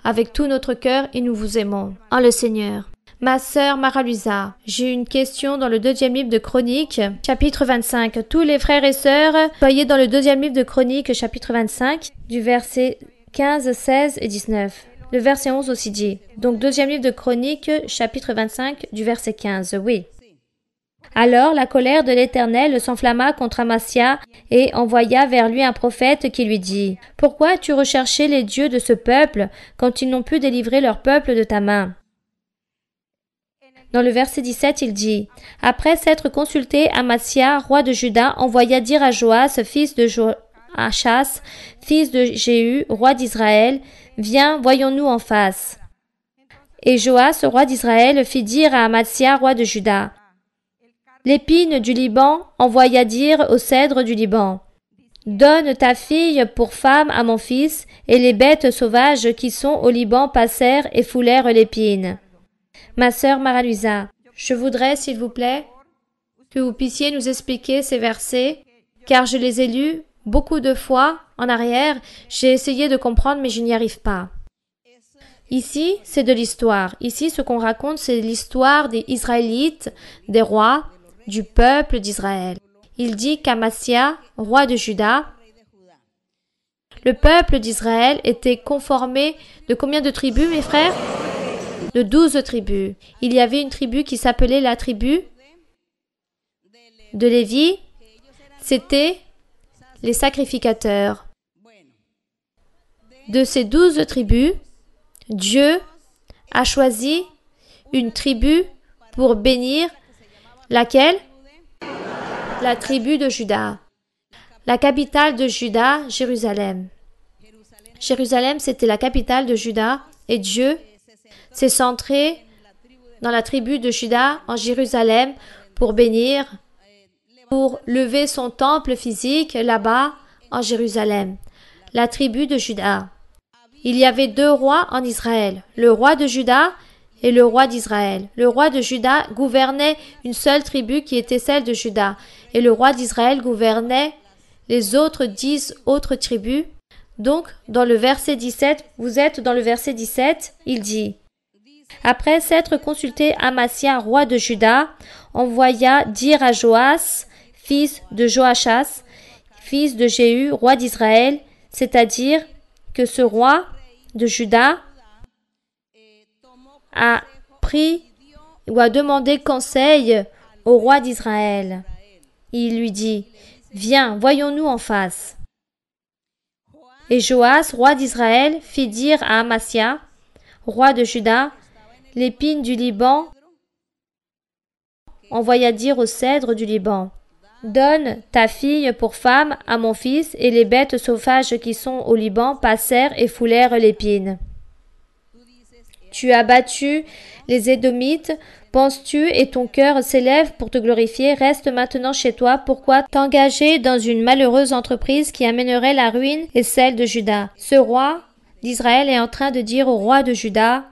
avec tout notre cœur et nous vous aimons. En le Seigneur. Ma sœur Maraluisa, j'ai une question dans le 2e livre de Chroniques, chapitre 25. Tous les frères et sœurs, soyez dans le 2e livre de Chroniques, chapitre 25, du verset 15, 16 et 19. Le verset 11 aussi dit. Donc 2e livre de Chroniques, chapitre 25, du verset 15. Oui. Alors la colère de l'Éternel s'enflamma contre Amasya et envoya vers lui un prophète qui lui dit « Pourquoi as-tu recherché les dieux de ce peuple quand ils n'ont pu délivrer leur peuple de ta main ?» Dans le verset 17, il dit « Après s'être consulté, Amasya, roi de Juda, envoya dire à Joas, fils de Joachas, fils de Jéhu, roi d'Israël, « Viens, voyons-nous en face. » Et Joas, roi d'Israël, fit dire à Amasya, roi de Juda, « L'épine du Liban envoya dire au cèdre du Liban, « Donne ta fille pour femme à mon fils, et les bêtes sauvages qui sont au Liban passèrent et foulèrent l'épine. » Ma sœur Maraluisa, je voudrais, s'il vous plaît, que vous puissiez nous expliquer ces versets, car je les ai lus beaucoup de fois en arrière. J'ai essayé de comprendre, mais je n'y arrive pas. Ici, c'est de l'histoire. Ici, ce qu'on raconte, c'est l'histoire des Israélites, des rois, du peuple d'Israël. Il dit qu'Amasya, roi de Juda, le peuple d'Israël était conformé de combien de tribus, mes frères? De 12 tribus. Il y avait une tribu qui s'appelait la tribu de Lévi. C'était les sacrificateurs. De ces 12 tribus, Dieu a choisi une tribu pour bénir laquelle? La tribu de Juda. La capitale de Juda, Jérusalem. Jérusalem, c'était la capitale de Juda et Dieu s'est centré dans la tribu de Juda en Jérusalem pour bénir, pour lever son temple physique là-bas en Jérusalem. La tribu de Juda. il y avait deux rois en Israël, le roi de Juda et le roi d'Israël. Le roi de Juda gouvernait une seule tribu qui était celle de Juda, et le roi d'Israël gouvernait les autres 10 autres tribus. Donc, dans le verset 17, vous êtes dans le verset 17, il dit « Après s'être consulté, Amasya, roi de Juda, envoya dire à Joas, fils de Joachas, fils de Jéhu, roi d'Israël, c'est-à-dire que ce roi de Juda a pris ou a demandé conseil au roi d'Israël. Il lui dit « Viens, voyons-nous en face. » Et Joas, roi d'Israël, fit dire à Amasya, roi de Juda, l'épine du Liban, envoya dire au cèdre du Liban, « Donne ta fille pour femme à mon fils, et les bêtes sauvages qui sont au Liban passèrent et foulèrent l'épine. Tu as battu les Édomites, penses-tu, et ton cœur s'élève pour te glorifier, reste maintenant chez toi, pourquoi t'engager dans une malheureuse entreprise qui amènerait la ruine et celle de Juda? Ce roi d'Israël est en train de dire au roi de Juda,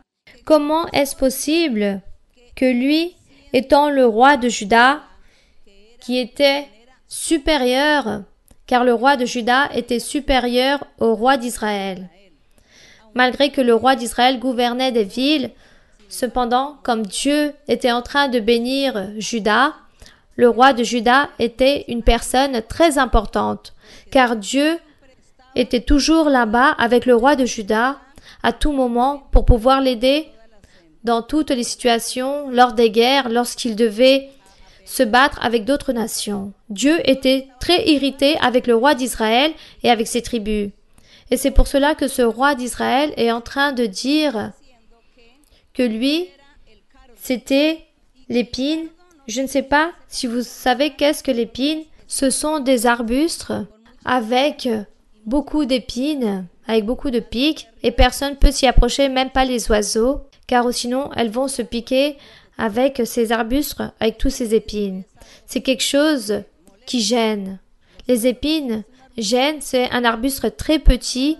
comment est-ce possible que lui, étant le roi de Juda, qui était supérieur, car le roi de Juda était supérieur au roi d'Israël. Malgré que le roi d'Israël gouvernait des villes, cependant, comme Dieu était en train de bénir Juda, le roi de Juda était une personne très importante, car Dieu était toujours là-bas avec le roi de Juda à tout moment pour pouvoir l'aider dans toutes les situations, lors des guerres, lorsqu'il devait se battre avec d'autres nations. Dieu était très irrité avec le roi d'Israël et avec ses tribus. Et c'est pour cela que ce roi d'Israël est en train de dire que lui, c'était l'épine. Je ne sais pas si vous savez qu'est-ce que l'épine. Ce sont des arbustes avec beaucoup d'épines, avec beaucoup de pics, et personne ne peut s'y approcher, même pas les oiseaux, car sinon elles vont se piquer avec ces arbustes, avec tous ces épines. C'est quelque chose qui gêne. Les épines gênent, c'est un arbuste très petit,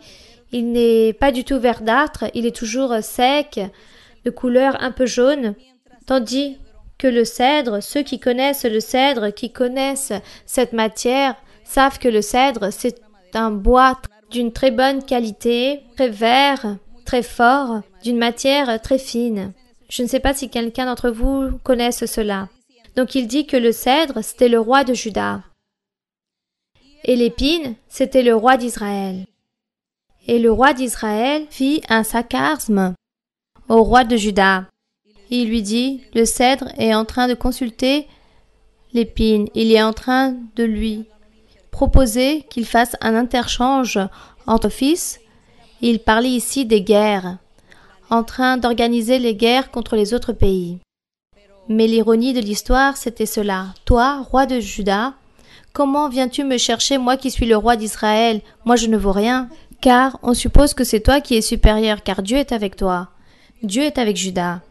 il n'est pas du tout verdâtre, il est toujours sec, de couleur un peu jaune, tandis que le cèdre, ceux qui connaissent le cèdre, qui connaissent cette matière, savent que le cèdre, c'est un bois d'une très bonne qualité, très vert, très fort, d'une matière très fine. Je ne sais pas si quelqu'un d'entre vous connaisse cela. Donc il dit que le cèdre, c'était le roi de Juda. Et l'épine, c'était le roi d'Israël. Et le roi d'Israël fit un sarcasme au roi de Juda. Il lui dit, le cèdre est en train de consulter l'épine. Il est en train de lui proposer qu'il fasse un interchange entre fils. Il parlait ici des guerres, en train d'organiser les guerres contre les autres pays. Mais l'ironie de l'histoire, c'était cela. Toi, roi de Juda, comment viens-tu me chercher, moi qui suis le roi d'Israël? Moi, je ne vaux rien. Car on suppose que c'est toi qui es supérieur, car Dieu est avec toi. Dieu est avec Juda.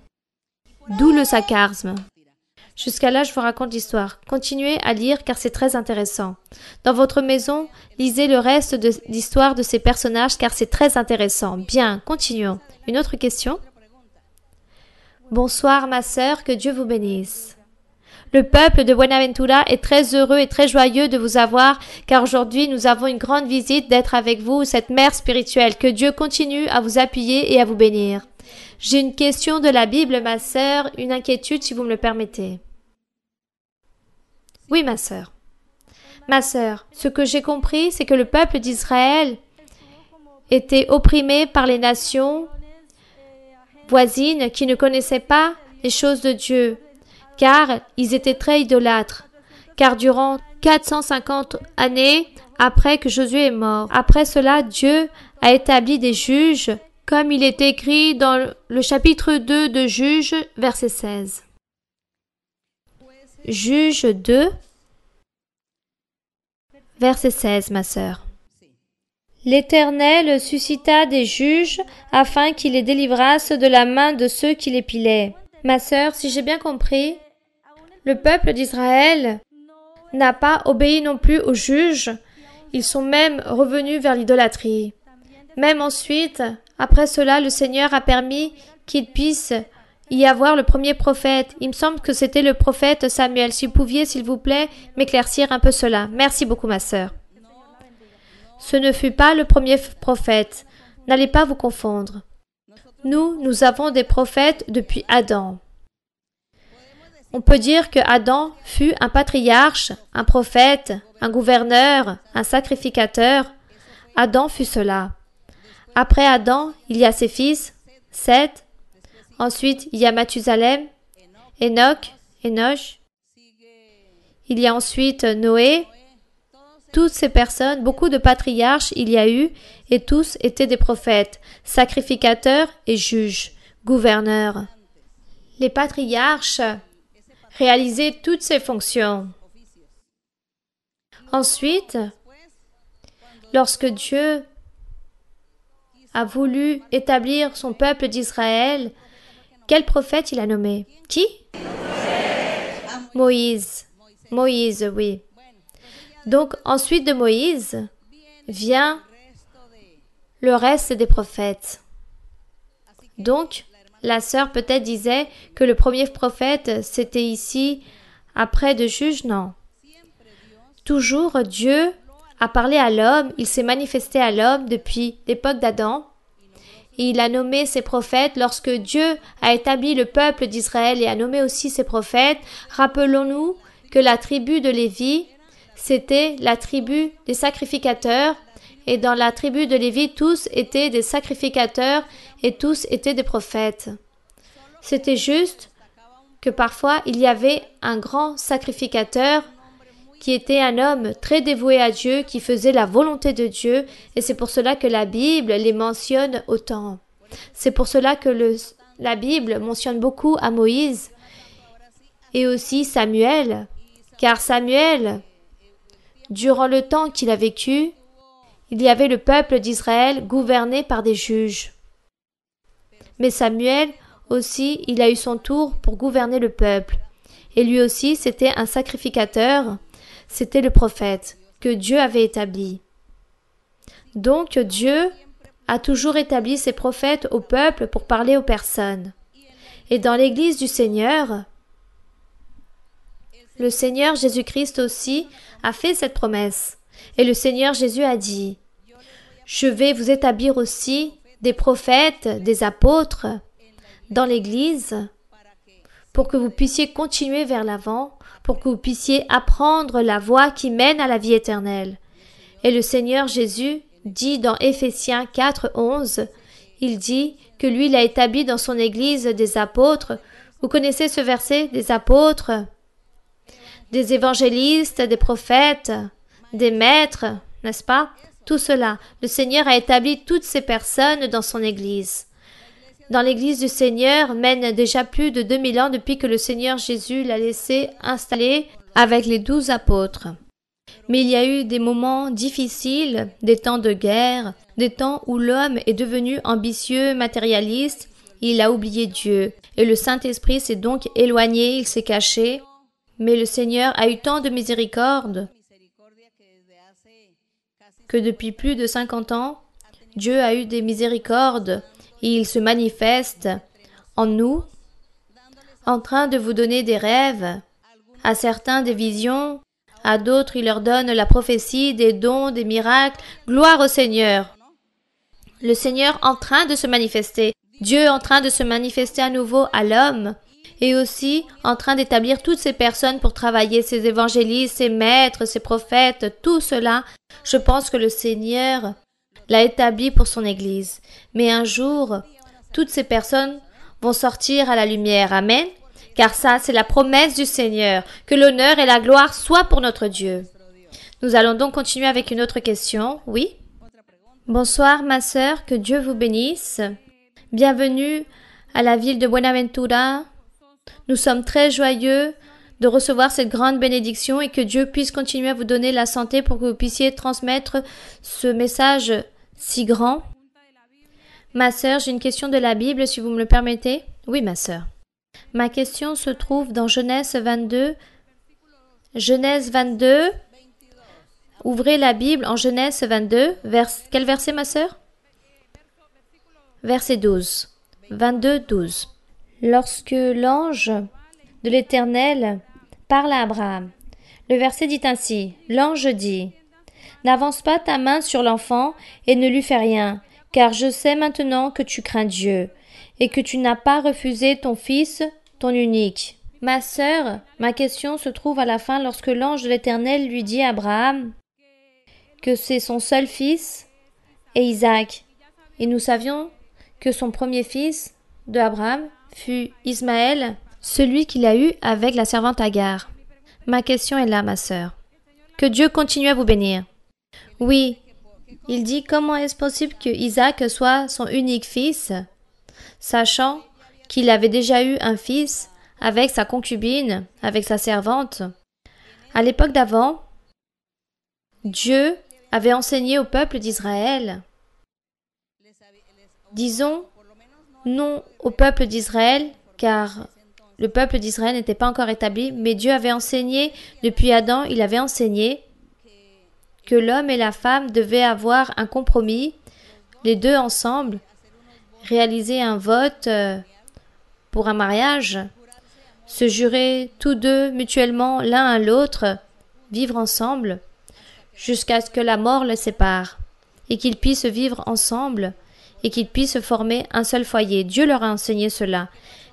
D'où le sarcasme. Jusqu'à là, je vous raconte l'histoire. Continuez à lire car c'est très intéressant. Dans votre maison, lisez le reste de l'histoire de ces personnages car c'est très intéressant. Bien, continuons. Une autre question? Bonsoir ma sœur, que Dieu vous bénisse. Le peuple de Buenaventura est très heureux et très joyeux de vous avoir car aujourd'hui nous avons une grande visite d'être avec vous, cette mère spirituelle. Que Dieu continue à vous appuyer et à vous bénir. J'ai une question de la Bible, ma sœur, une inquiétude si vous me le permettez. Oui, ma sœur. Ma sœur, ce que j'ai compris, c'est que le peuple d'Israël était opprimé par les nations voisines qui ne connaissaient pas les choses de Dieu, car ils étaient très idolâtres. Car durant 450 années après que Josué est mort, après cela, Dieu a établi des juges, comme il est écrit dans le chapitre 2 de Juges, verset 16. Juges 2, verset 16, ma sœur. L'Éternel suscita des juges afin qu'ils les délivrassent de la main de ceux qui les pilaient. Ma sœur, si j'ai bien compris, le peuple d'Israël n'a pas obéi non plus aux juges. Ils sont même revenus vers l'idolâtrie. Même ensuite, Après cela, le Seigneur a permis qu'il puisse y avoir le premier prophète. Il me semble que c'était le prophète Samuel. Si vous pouviez, s'il vous plaît, m'éclaircir un peu cela. Merci beaucoup, ma sœur. Ce ne fut pas le premier prophète. N'allez pas vous confondre. Nous avons des prophètes depuis Adam. On peut dire que Adam fut un patriarche, un prophète, un gouverneur, un sacrificateur. Adam fut cela. Après Adam, il y a ses fils, Seth. Ensuite, il y a Mathusalem, Enoch, Enoch. Il y a ensuite Noé. Toutes ces personnes, beaucoup de patriarches il y a eu, et tous étaient des prophètes, sacrificateurs et juges, gouverneurs. Les patriarches réalisaient toutes ces fonctions. Ensuite, lorsque Dieu a voulu établir son peuple d'Israël, quel prophète il a nommé? Qui? Moïse. Moïse, oui. Donc, ensuite de Moïse, vient le reste des prophètes. Donc, la sœur peut-être disait que le premier prophète, c'était ici, après de juges, non. Toujours Dieu a parlé à l'homme, il s'est manifesté à l'homme depuis l'époque d'Adam. Et il a nommé ses prophètes lorsque Dieu a établi le peuple d'Israël et a nommé aussi ses prophètes. Rappelons-nous que la tribu de Lévi, c'était la tribu des sacrificateurs. Et dans la tribu de Lévi, tous étaient des sacrificateurs et tous étaient des prophètes. C'était juste que parfois il y avait un grand sacrificateur qui était un homme très dévoué à Dieu, qui faisait la volonté de Dieu, et c'est pour cela que la Bible les mentionne autant. C'est pour cela que la Bible mentionne beaucoup à Moïse et aussi Samuel, car Samuel, durant le temps qu'il a vécu, il y avait le peuple d'Israël gouverné par des juges. Mais Samuel aussi, il a eu son tour pour gouverner le peuple. Et lui aussi, c'était un sacrificateur. C'était le prophète que Dieu avait établi. Donc Dieu a toujours établi ses prophètes au peuple pour parler aux personnes. Et dans l'Église du Seigneur, le Seigneur Jésus-Christ aussi a fait cette promesse. Et le Seigneur Jésus a dit, « Je vais vous établir aussi des prophètes, des apôtres dans l'Église pour que vous puissiez continuer vers l'avant, pour que vous puissiez apprendre la voie qui mène à la vie éternelle. » Et le Seigneur Jésus dit dans Éphésiens 4, 11, il dit que lui, il a établi dans son Église des apôtres. Vous connaissez ce verset, des apôtres, des évangélistes, des prophètes, des maîtres, n'est-ce pas? Tout cela, le Seigneur a établi toutes ces personnes dans son Église. Dans l'Église du Seigneur mène déjà plus de 2000 ans depuis que le Seigneur Jésus l'a laissé installer avec les 12 apôtres. Mais il y a eu des moments difficiles, des temps de guerre, des temps où l'homme est devenu ambitieux, matérialiste, il a oublié Dieu. Et le Saint-Esprit s'est donc éloigné, il s'est caché. Mais le Seigneur a eu tant de miséricorde que depuis plus de 50 ans, Dieu a eu des miséricordes et il se manifeste en nous, en train de vous donner des rêves, à certains des visions, à d'autres il leur donne la prophétie, des dons, des miracles. Gloire au Seigneur. Le Seigneur en train de se manifester, Dieu en train de se manifester à nouveau à l'homme, et aussi en train d'établir toutes ces personnes pour travailler, ces évangélistes, ces maîtres, ces prophètes, tout cela. Je pense que le Seigneur l'a établi pour son Église. Mais un jour, toutes ces personnes vont sortir à la lumière. Amen. Car ça, c'est la promesse du Seigneur, que l'honneur et la gloire soient pour notre Dieu. Nous allons donc continuer avec une autre question. Oui? Bonsoir, ma sœur, que Dieu vous bénisse. Bienvenue à la ville de Buenaventura. Nous sommes très joyeux de recevoir cette grande bénédiction et que Dieu puisse continuer à vous donner la santé pour que vous puissiez transmettre ce message si grand. Ma sœur, j'ai une question de la Bible, si vous me le permettez. Oui, ma sœur. Ma question se trouve dans Genèse 22. Genèse 22. Ouvrez la Bible en Genèse 22. Quel verset, ma sœur? Verset 12. 22, 12. Lorsque l'ange de l'Éternel parle à Abraham, le verset dit ainsi, l'ange dit, « N'avance pas ta main sur l'enfant et ne lui fais rien, car je sais maintenant que tu crains Dieu, et que tu n'as pas refusé ton fils, ton unique. » Ma sœur, ma question se trouve à la fin lorsque l'ange de l'Éternel lui dit à Abraham que c'est son seul fils et Isaac. Et nous savions que son premier fils de Abraham fut Ismaël, celui qu'il a eu avec la servante Agar. Ma question est là, ma sœur. Que Dieu continue à vous bénir. Oui, il dit comment est-ce possible que Isaac soit son unique fils, sachant qu'il avait déjà eu un fils avec sa concubine, avec sa servante. À l'époque d'avant, Dieu avait enseigné au peuple d'Israël. Disons non au peuple d'Israël, car le peuple d'Israël n'était pas encore établi, mais Dieu avait enseigné, depuis Adam, il avait enseigné que l'homme et la femme devaient avoir un compromis, les deux ensemble, réaliser un vote pour un mariage, se jurer tous deux mutuellement l'un à l'autre, vivre ensemble, jusqu'à ce que la mort les sépare, et qu'ils puissent vivre ensemble, et qu'ils puissent former un seul foyer. Dieu leur a enseigné cela.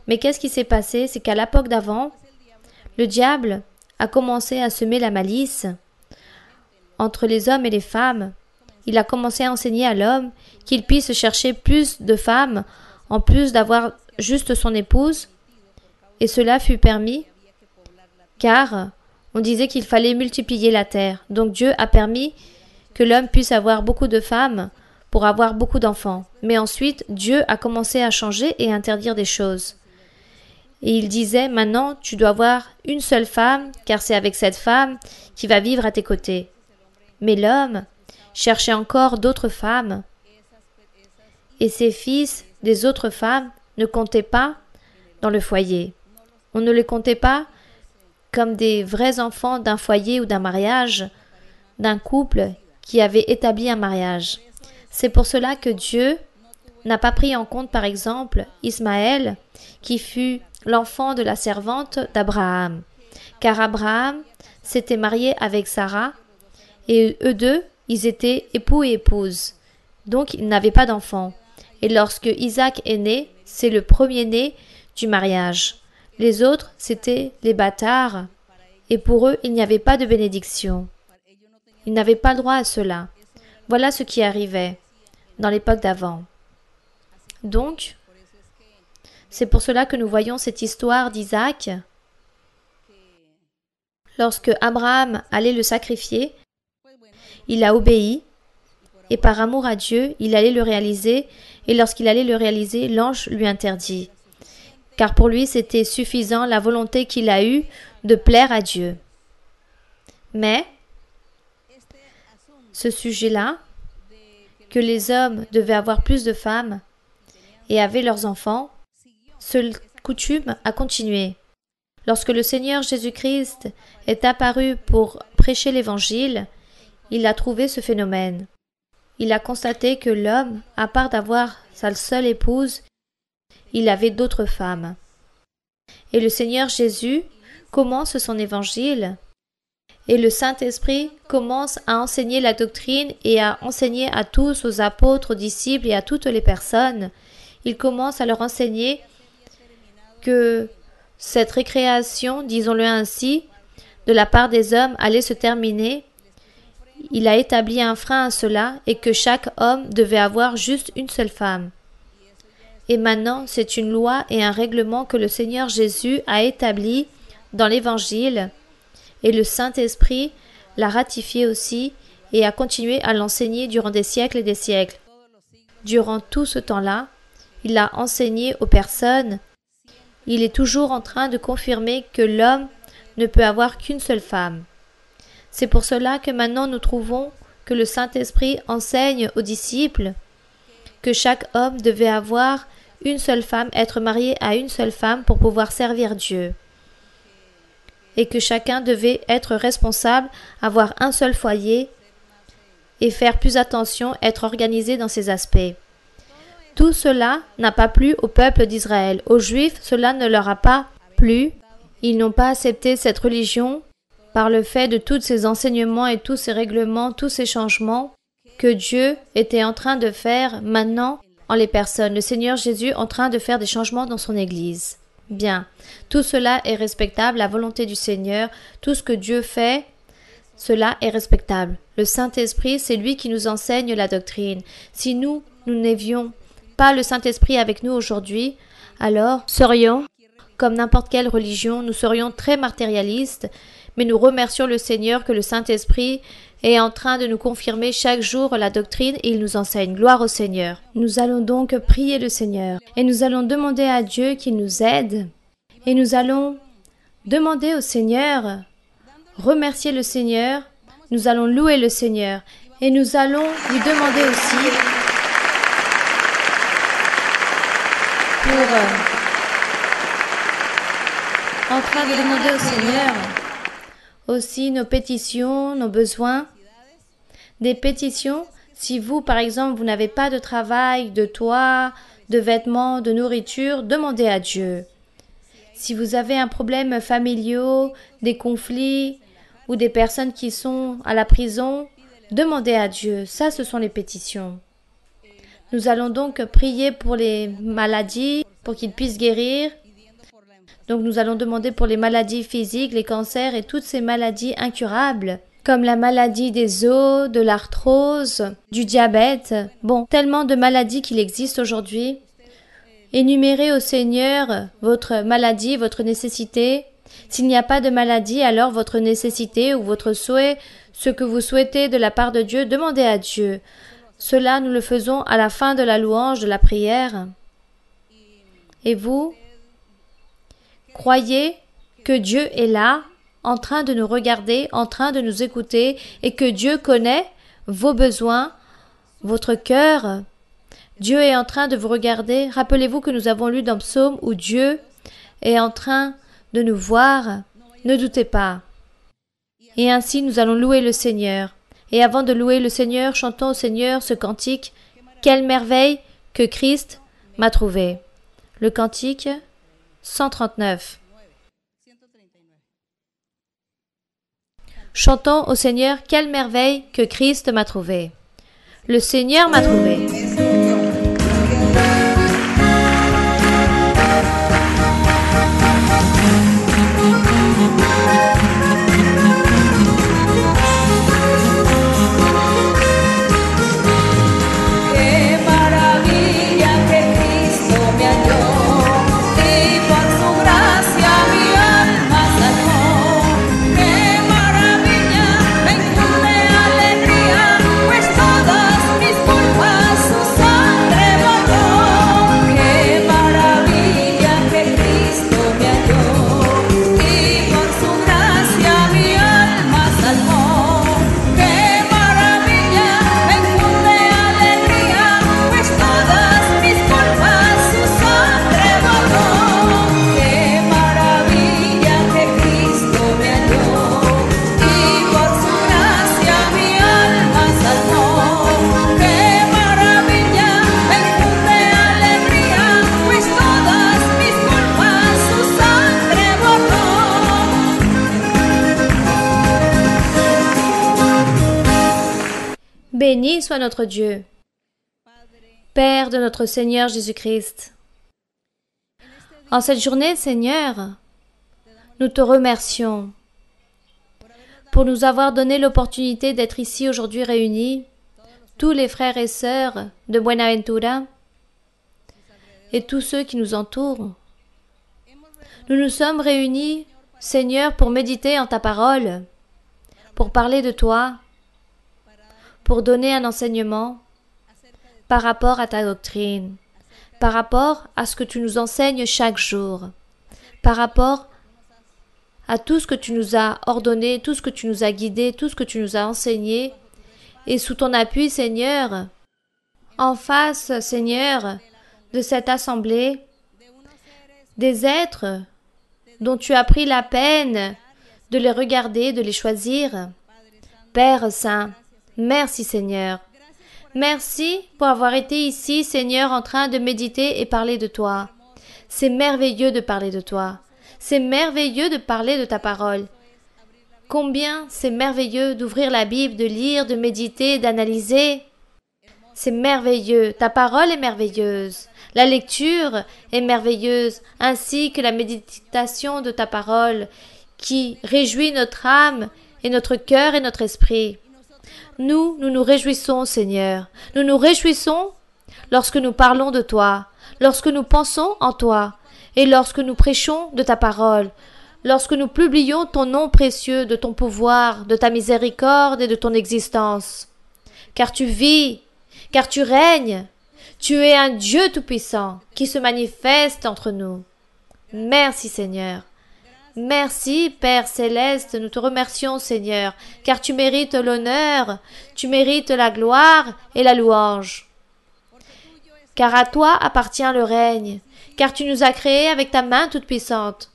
Mais qu'est-ce qui s'est passé? C'est qu'à l'époque d'avant, le diable a commencé à semer la malice entre les hommes et les femmes. Il a commencé à enseigner à l'homme qu'il puisse chercher plus de femmes, en plus d'avoir juste son épouse, et cela fut permis, car on disait qu'il fallait multiplier la terre. Donc Dieu a permis que l'homme puisse avoir beaucoup de femmes pour avoir beaucoup d'enfants. Mais ensuite, Dieu a commencé à changer et à interdire des choses. Et il disait, maintenant, tu dois avoir une seule femme, car c'est avec cette femme qui va vivre à tes côtés. Mais l'homme cherchait encore d'autres femmes, et ses fils des autres femmes ne comptaient pas dans le foyer. On ne les comptait pas comme des vrais enfants d'un foyer ou d'un mariage, d'un couple qui avait établi un mariage. C'est pour cela que Dieu n'a pas pris en compte, par exemple, Ismaël, qui fut l'enfant de la servante d'Abraham. Car Abraham s'était marié avec Sarah, et eux deux, ils étaient époux et épouses. Donc, ils n'avaient pas d'enfants. Et lorsque Isaac est né, c'est le premier-né du mariage. Les autres, c'étaient les bâtards, et pour eux, il n'y avait pas de bénédiction. Ils n'avaient pas le droit à cela. Voilà ce qui arrivait dans l'époque d'avant. Donc, c'est pour cela que nous voyons cette histoire d'Isaac. Lorsque Abraham allait le sacrifier, il a obéi, et par amour à Dieu, il allait le réaliser, et lorsqu'il allait le réaliser, l'ange lui interdit. Car pour lui, c'était suffisant la volonté qu'il a eue de plaire à Dieu. Mais, ce sujet-là, que les hommes devaient avoir plus de femmes et avaient leurs enfants, cette coutume a continué. Lorsque le Seigneur Jésus-Christ est apparu pour prêcher l'Évangile, il a trouvé ce phénomène. Il a constaté que l'homme, à part d'avoir sa seule épouse, il avait d'autres femmes. Et le Seigneur Jésus commence son évangile, et le Saint-Esprit commence à enseigner la doctrine et à enseigner à tous, aux apôtres, aux disciples et à toutes les personnes. Il commence à leur enseigner que cette récréation, disons-le ainsi, de la part des hommes allait se terminer. Il a établi un frein à cela et que chaque homme devait avoir juste une seule femme. Et maintenant, c'est une loi et un règlement que le Seigneur Jésus a établi dans l'Évangile, et le Saint-Esprit l'a ratifié aussi et a continué à l'enseigner durant des siècles et des siècles. Durant tout ce temps-là, il a enseigné aux personnes. Il est toujours en train de confirmer que l'homme ne peut avoir qu'une seule femme. C'est pour cela que maintenant nous trouvons que le Saint-Esprit enseigne aux disciples que chaque homme devait avoir une seule femme, être marié à une seule femme pour pouvoir servir Dieu. Et que chacun devait être responsable, avoir un seul foyer et faire plus attention, être organisé dans ces aspects. Tout cela n'a pas plu au peuple d'Israël. Aux Juifs, cela ne leur a pas plu. Ils n'ont pas accepté cette religion par le fait de tous ces enseignements et tous ces règlements, tous ces changements que Dieu était en train de faire maintenant en les personnes. Le Seigneur Jésus est en train de faire des changements dans son Église. Bien, tout cela est respectable, la volonté du Seigneur, tout ce que Dieu fait, cela est respectable. Le Saint-Esprit, c'est lui qui nous enseigne la doctrine. Si nous n'avions pas le Saint-Esprit avec nous aujourd'hui, alors serions comme n'importe quelle religion, nous serions très matérialistes, mais nous remercions le Seigneur que le Saint-Esprit est en train de nous confirmer chaque jour la doctrine et il nous enseigne. Gloire au Seigneur. Nous allons donc prier le Seigneur et nous allons demander à Dieu qu'il nous aide et nous allons demander au Seigneur, remercier le Seigneur, nous allons louer le Seigneur et nous allons lui demander aussi en train de demander au Seigneur aussi nos pétitions, nos besoins, des pétitions. Si vous, par exemple, vous n'avez pas de travail, de toit, de vêtements, de nourriture, demandez à Dieu. Si vous avez un problème familial, des conflits ou des personnes qui sont à la prison, demandez à Dieu. Ça, ce sont les pétitions. Nous allons donc prier pour les maladies, pour qu'ils puissent guérir. Donc nous allons demander pour les maladies physiques, les cancers et toutes ces maladies incurables, comme la maladie des os, de l'arthrose, du diabète. Bon, tellement de maladies qu'il existe aujourd'hui. Énumérez au Seigneur votre maladie, votre nécessité. S'il n'y a pas de maladie, alors votre nécessité ou votre souhait, ce que vous souhaitez de la part de Dieu, demandez à Dieu. Cela, nous le faisons à la fin de la louange, de la prière. Et vous, croyez que Dieu est là, en train de nous regarder, en train de nous écouter, et que Dieu connaît vos besoins, votre cœur. Dieu est en train de vous regarder. Rappelez-vous que nous avons lu dans Psaume où Dieu est en train de nous voir. Ne doutez pas. Et ainsi nous allons louer le Seigneur. Et avant de louer le Seigneur, chantons au Seigneur ce cantique. Quelle merveille que Christ m'a trouvé. Le cantique 139. Chantons au Seigneur, quelle merveille que Christ m'a trouvé. Le Seigneur m'a trouvé. Béni soit notre Dieu, Père de notre Seigneur Jésus-Christ. En cette journée, Seigneur, nous te remercions pour nous avoir donné l'opportunité d'être ici aujourd'hui réunis, tous les frères et sœurs de Buenaventura et tous ceux qui nous entourent. Nous nous sommes réunis, Seigneur, pour méditer en ta parole, pour parler de toi, pour donner un enseignement par rapport à ta doctrine, par rapport à ce que tu nous enseignes chaque jour, par rapport à tout ce que tu nous as ordonné, tout ce que tu nous as guidé, tout ce que tu nous as enseigné, et sous ton appui, Seigneur, en face, Seigneur, de cette assemblée, des êtres dont tu as pris la peine de les regarder, de les choisir. Père Saint, merci Seigneur. Merci pour avoir été ici, Seigneur, en train de méditer et parler de toi. C'est merveilleux de parler de toi. C'est merveilleux de parler de ta parole. Combien c'est merveilleux d'ouvrir la Bible, de lire, de méditer, d'analyser. C'est merveilleux. Ta parole est merveilleuse. La lecture est merveilleuse, ainsi que la méditation de ta parole, qui réjouit notre âme et notre cœur et notre esprit. Nous nous réjouissons, Seigneur. Nous nous réjouissons lorsque nous parlons de toi, lorsque nous pensons en toi, et lorsque nous prêchons de ta parole, lorsque nous publions ton nom précieux, de ton pouvoir, de ta miséricorde et de ton existence. Car tu vis, car tu règnes, tu es un Dieu tout-puissant qui se manifeste entre nous. Merci, Seigneur. Merci, Père céleste, nous te remercions, Seigneur, car tu mérites l'honneur, tu mérites la gloire et la louange. Car à toi appartient le règne, car tu nous as créés avec ta main toute-puissante.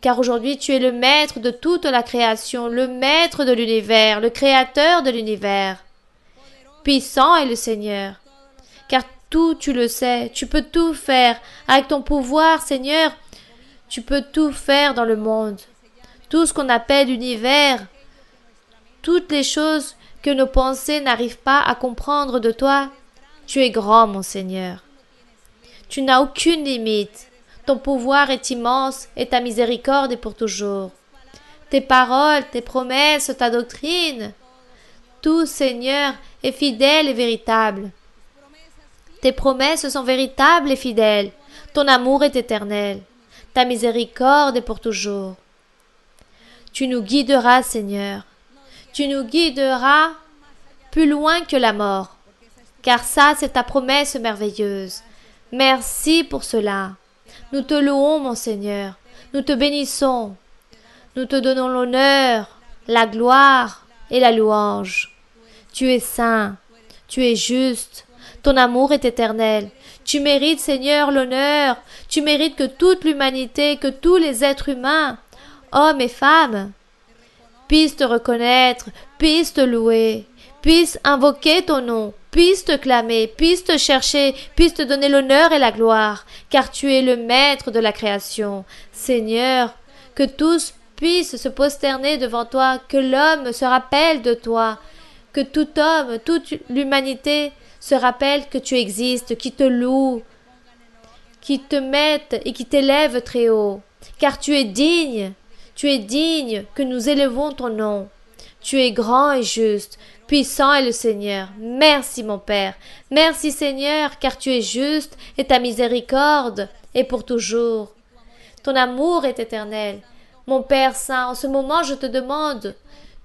Car aujourd'hui tu es le maître de toute la création, le maître de l'univers, le créateur de l'univers. Puissant est le Seigneur, car tout tu le sais, tu peux tout faire avec ton pouvoir, Seigneur. Tu peux tout faire dans le monde. Tout ce qu'on appelle l'univers, toutes les choses que nos pensées n'arrivent pas à comprendre de toi, tu es grand, mon Seigneur. Tu n'as aucune limite. Ton pouvoir est immense et ta miséricorde est pour toujours. Tes paroles, tes promesses, ta doctrine, tout, Seigneur, est fidèle et véritable. Tes promesses sont véritables et fidèles. Ton amour est éternel. Ta miséricorde est pour toujours. Tu nous guideras, Seigneur. Tu nous guideras plus loin que la mort. Car ça, c'est ta promesse merveilleuse. Merci pour cela. Nous te louons, mon Seigneur. Nous te bénissons. Nous te donnons l'honneur, la gloire et la louange. Tu es saint. Tu es juste. Ton amour est éternel. Tu mérites, Seigneur, l'honneur. Tu mérites que toute l'humanité, que tous les êtres humains, hommes et femmes, puissent te reconnaître, puissent te louer, puissent invoquer ton nom, puissent te clamer, puissent te chercher, puissent te donner l'honneur et la gloire, car tu es le maître de la création. Seigneur, que tous puissent se prosterner devant toi, que l'homme se rappelle de toi, que tout homme, toute l'humanité se rappelle que tu existes, qui te loue, qui te mette et qui t'élève très haut, car tu es digne que nous élevons ton nom. Tu es grand et juste, puissant est le Seigneur. Merci mon Père, merci Seigneur, car tu es juste et ta miséricorde est pour toujours. Ton amour est éternel. Mon Père Saint, en ce moment je te demande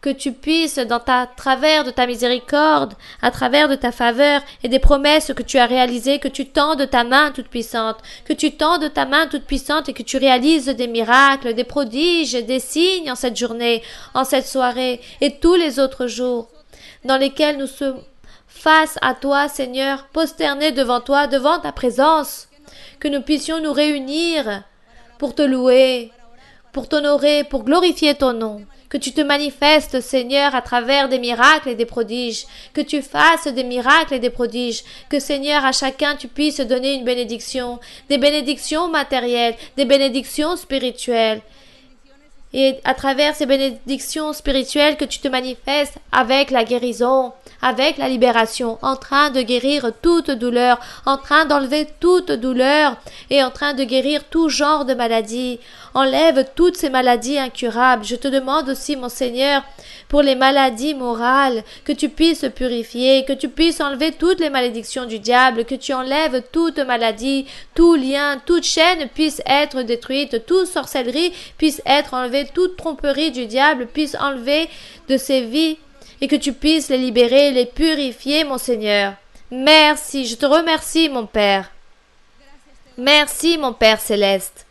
que tu puisses, à travers de ta miséricorde, à travers de ta faveur et des promesses que tu as réalisées, que tu tendes ta main toute puissante, et que tu réalises des miracles, des prodiges, des signes en cette journée, en cette soirée et tous les autres jours, dans lesquels nous sommes face à toi, Seigneur, prosternés devant toi, devant ta présence, que nous puissions nous réunir pour te louer, pour t'honorer, pour glorifier ton nom. Que tu te manifestes, Seigneur, à travers des miracles et des prodiges, que tu fasses des miracles et des prodiges, que, Seigneur, à chacun tu puisses donner une bénédiction, des bénédictions matérielles, des bénédictions spirituelles. Et à travers ces bénédictions spirituelles, que tu te manifestes avec la guérison, avec la libération, en train de guérir toute douleur, en train d'enlever toute douleur et en train de guérir tout genre de maladies. Enlève toutes ces maladies incurables. Je te demande aussi, mon Seigneur, pour les maladies morales, que tu puisses purifier, que tu puisses enlever toutes les malédictions du diable, que tu enlèves toute maladie, tout lien, toute chaîne puisse être détruite, toute sorcellerie puisse être enlevée, toute tromperie du diable puisse enlever de ces vies et que tu puisses les libérer, les purifier, mon Seigneur. Merci, je te remercie, mon Père. Merci, mon Père céleste.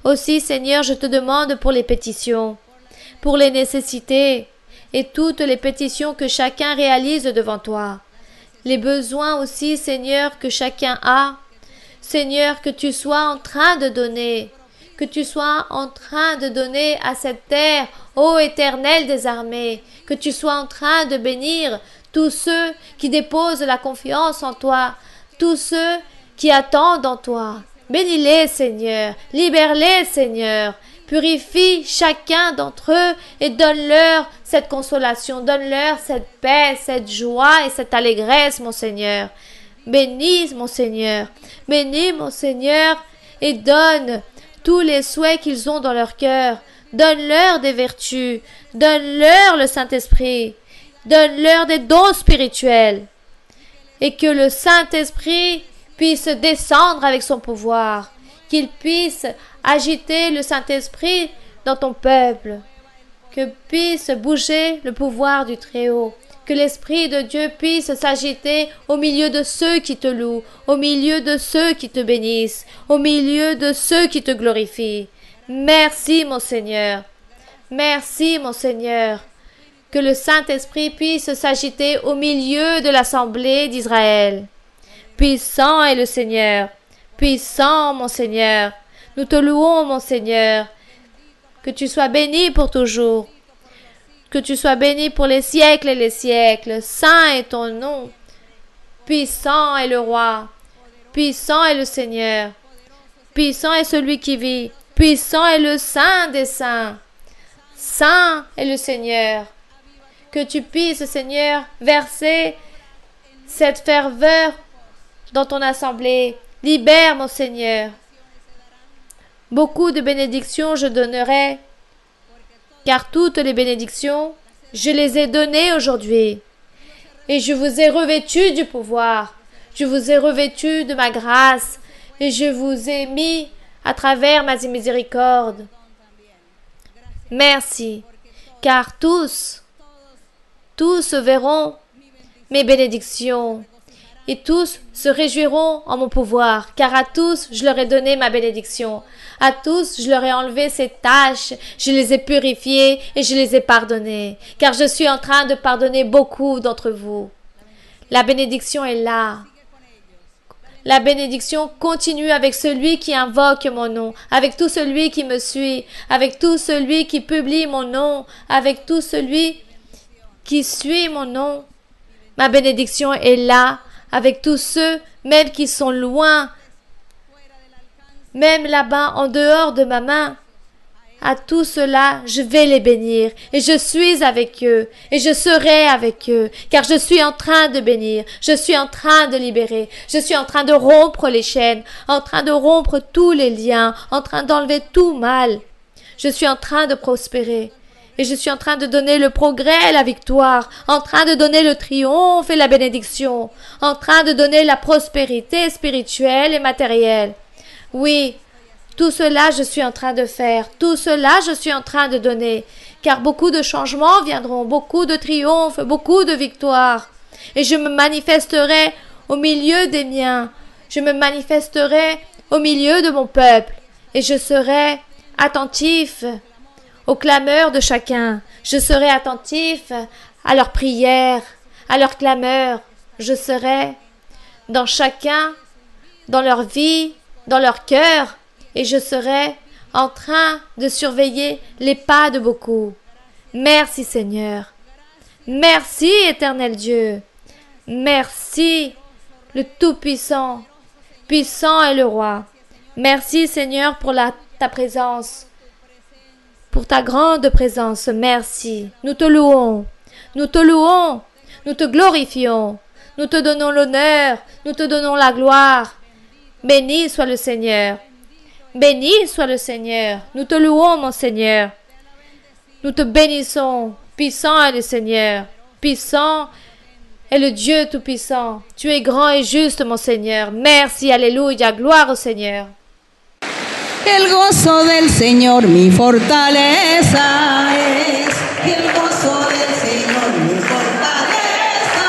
Aussi, Seigneur, je te demande pour les pétitions, pour les nécessités et toutes les pétitions que chacun réalise devant toi. Les besoins aussi, Seigneur, que chacun a. Seigneur, que tu sois en train de donner, que tu sois en train de donner à cette terre, ô Éternel des armées, que tu sois en train de bénir tous ceux qui déposent la confiance en toi, tous ceux qui attendent en toi. Bénis-les, Seigneur, libère-les, Seigneur, purifie chacun d'entre eux et donne-leur cette consolation, donne-leur cette paix, cette joie et cette allégresse, mon Seigneur. Bénis, mon Seigneur, bénis, mon Seigneur, et donne tous les souhaits qu'ils ont dans leur cœur. Donne-leur des vertus, donne-leur le Saint-Esprit, donne-leur des dons spirituels, et que le Saint-Esprit puisse descendre avec son pouvoir, qu'il puisse agiter le Saint-Esprit dans ton peuple, que puisse bouger le pouvoir du Très-Haut, que l'Esprit de Dieu puisse s'agiter au milieu de ceux qui te louent, au milieu de ceux qui te bénissent, au milieu de ceux qui te glorifient. Merci, mon Seigneur. Merci, mon Seigneur. Que le Saint-Esprit puisse s'agiter au milieu de l'assemblée d'Israël. Puissant est le Seigneur. Puissant, mon Seigneur. Nous te louons, mon Seigneur. Que tu sois béni pour toujours. Que tu sois béni pour les siècles et les siècles. Saint est ton nom. Puissant est le Roi. Puissant est le Seigneur. Puissant est celui qui vit. Puissant est le Saint des saints. Saint est le Seigneur. Que tu puisses, Seigneur, verser cette ferveur dans ton assemblée. Libère, mon Seigneur. Beaucoup de bénédictions je donnerai, car toutes les bénédictions, je les ai données aujourd'hui. Et je vous ai revêtus du pouvoir. Je vous ai revêtus de ma grâce. Et je vous ai mis à travers ma miséricorde. Merci, car tous verront mes bénédictions, et tous se réjouiront en mon pouvoir, car à tous je leur ai donné ma bénédiction. À tous je leur ai enlevé ces tâches, je les ai purifiés et je les ai pardonnés, car je suis en train de pardonner beaucoup d'entre vous. La bénédiction est là. La bénédiction continue avec celui qui invoque mon nom, avec tout celui qui me suit, avec tout celui qui publie mon nom, avec tout celui qui suit mon nom. Ma bénédiction est là, avec tous ceux, même qui sont loin, même là-bas, en dehors de ma main. À tout cela, je vais les bénir, et je suis avec eux, et je serai avec eux, car je suis en train de bénir, je suis en train de libérer, je suis en train de rompre les chaînes, en train de rompre tous les liens, en train d'enlever tout mal. Je suis en train de prospérer, et je suis en train de donner le progrès et la victoire, en train de donner le triomphe et la bénédiction, en train de donner la prospérité spirituelle et matérielle. Oui, tout cela je suis en train de faire, tout cela je suis en train de donner, car beaucoup de changements viendront, beaucoup de triomphes, beaucoup de victoires, et je me manifesterai au milieu des miens, je me manifesterai au milieu de mon peuple, et je serai attentif aux clameurs de chacun, je serai attentif à leurs prières, à leurs clameurs, je serai dans chacun, dans leur vie, dans leur cœur, et je serai en train de surveiller les pas de beaucoup. Merci Seigneur. Merci Éternel Dieu. Merci le Tout-Puissant. Puissant est le Roi. Merci Seigneur pour ta présence, pour ta grande présence. Merci. Nous te louons. Nous te louons. Nous te glorifions. Nous te donnons l'honneur. Nous te donnons la gloire. Béni soit le Seigneur. Béni soit le Seigneur. Nous te louons, mon Seigneur. Nous te bénissons. Puissant est le Seigneur. Puissant est le Dieu Tout-Puissant. Tu es grand et juste, mon Seigneur. Merci, alléluia, gloire au Seigneur. El gozo del Señor mi fortaleza es. El gozo del Señor mi fortaleza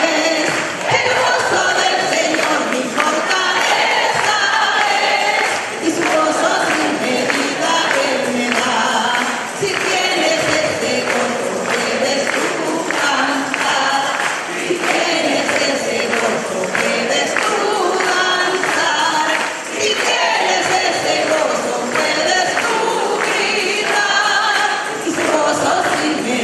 es. El gozo del Señor mi fortaleza es. Y su gozo sin medida Él me da. Si tienes este gozo puedes tú cantar. Si tienes ese gozo puedes tú danzar. Si tienes ese gozo puedes tú gritar. Y su gozo sin medida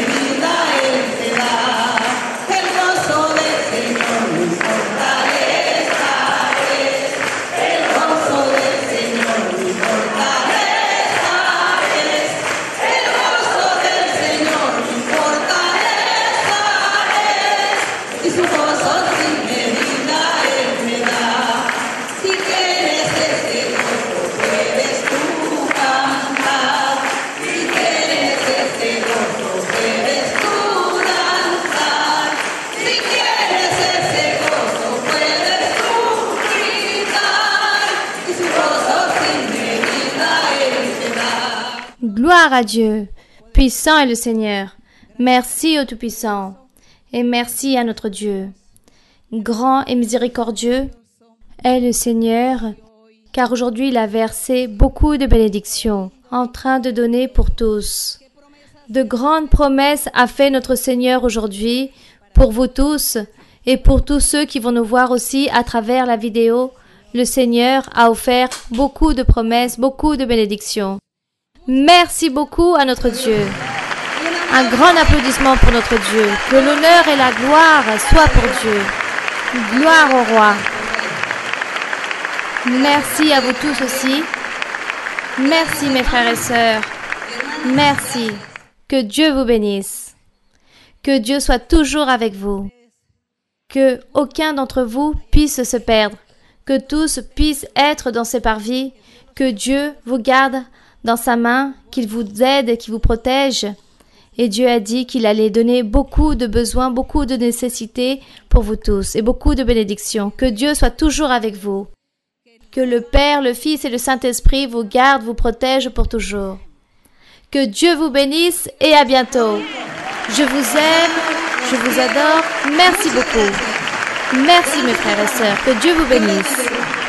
Gloire à Dieu. Puissant est le Seigneur. Merci au Tout-Puissant. Et merci à notre Dieu. Grand et miséricordieux est le Seigneur, car aujourd'hui il a versé beaucoup de bénédictions, en train de donner pour tous. De grandes promesses a fait notre Seigneur aujourd'hui, pour vous tous, et pour tous ceux qui vont nous voir aussi à travers la vidéo. Le Seigneur a offert beaucoup de promesses, beaucoup de bénédictions. Merci beaucoup à notre Dieu. Un grand applaudissement pour notre Dieu. Que l'honneur et la gloire soient pour Dieu. Gloire au roi. Merci à vous tous aussi. Merci mes frères et sœurs. Merci. Que Dieu vous bénisse. Que Dieu soit toujours avec vous. Que aucun d'entre vous puisse se perdre. Que tous puissent être dans ses parvis. Que Dieu vous garde dans sa main, qu'il vous aide, qu'il vous protège. Et Dieu a dit qu'il allait donner beaucoup de besoins, beaucoup de nécessités pour vous tous et beaucoup de bénédictions. Que Dieu soit toujours avec vous. Que le Père, le Fils et le Saint-Esprit vous gardent, vous protègent pour toujours. Que Dieu vous bénisse et à bientôt. Je vous aime, je vous adore. Merci beaucoup. Merci mes frères et sœurs. Que Dieu vous bénisse.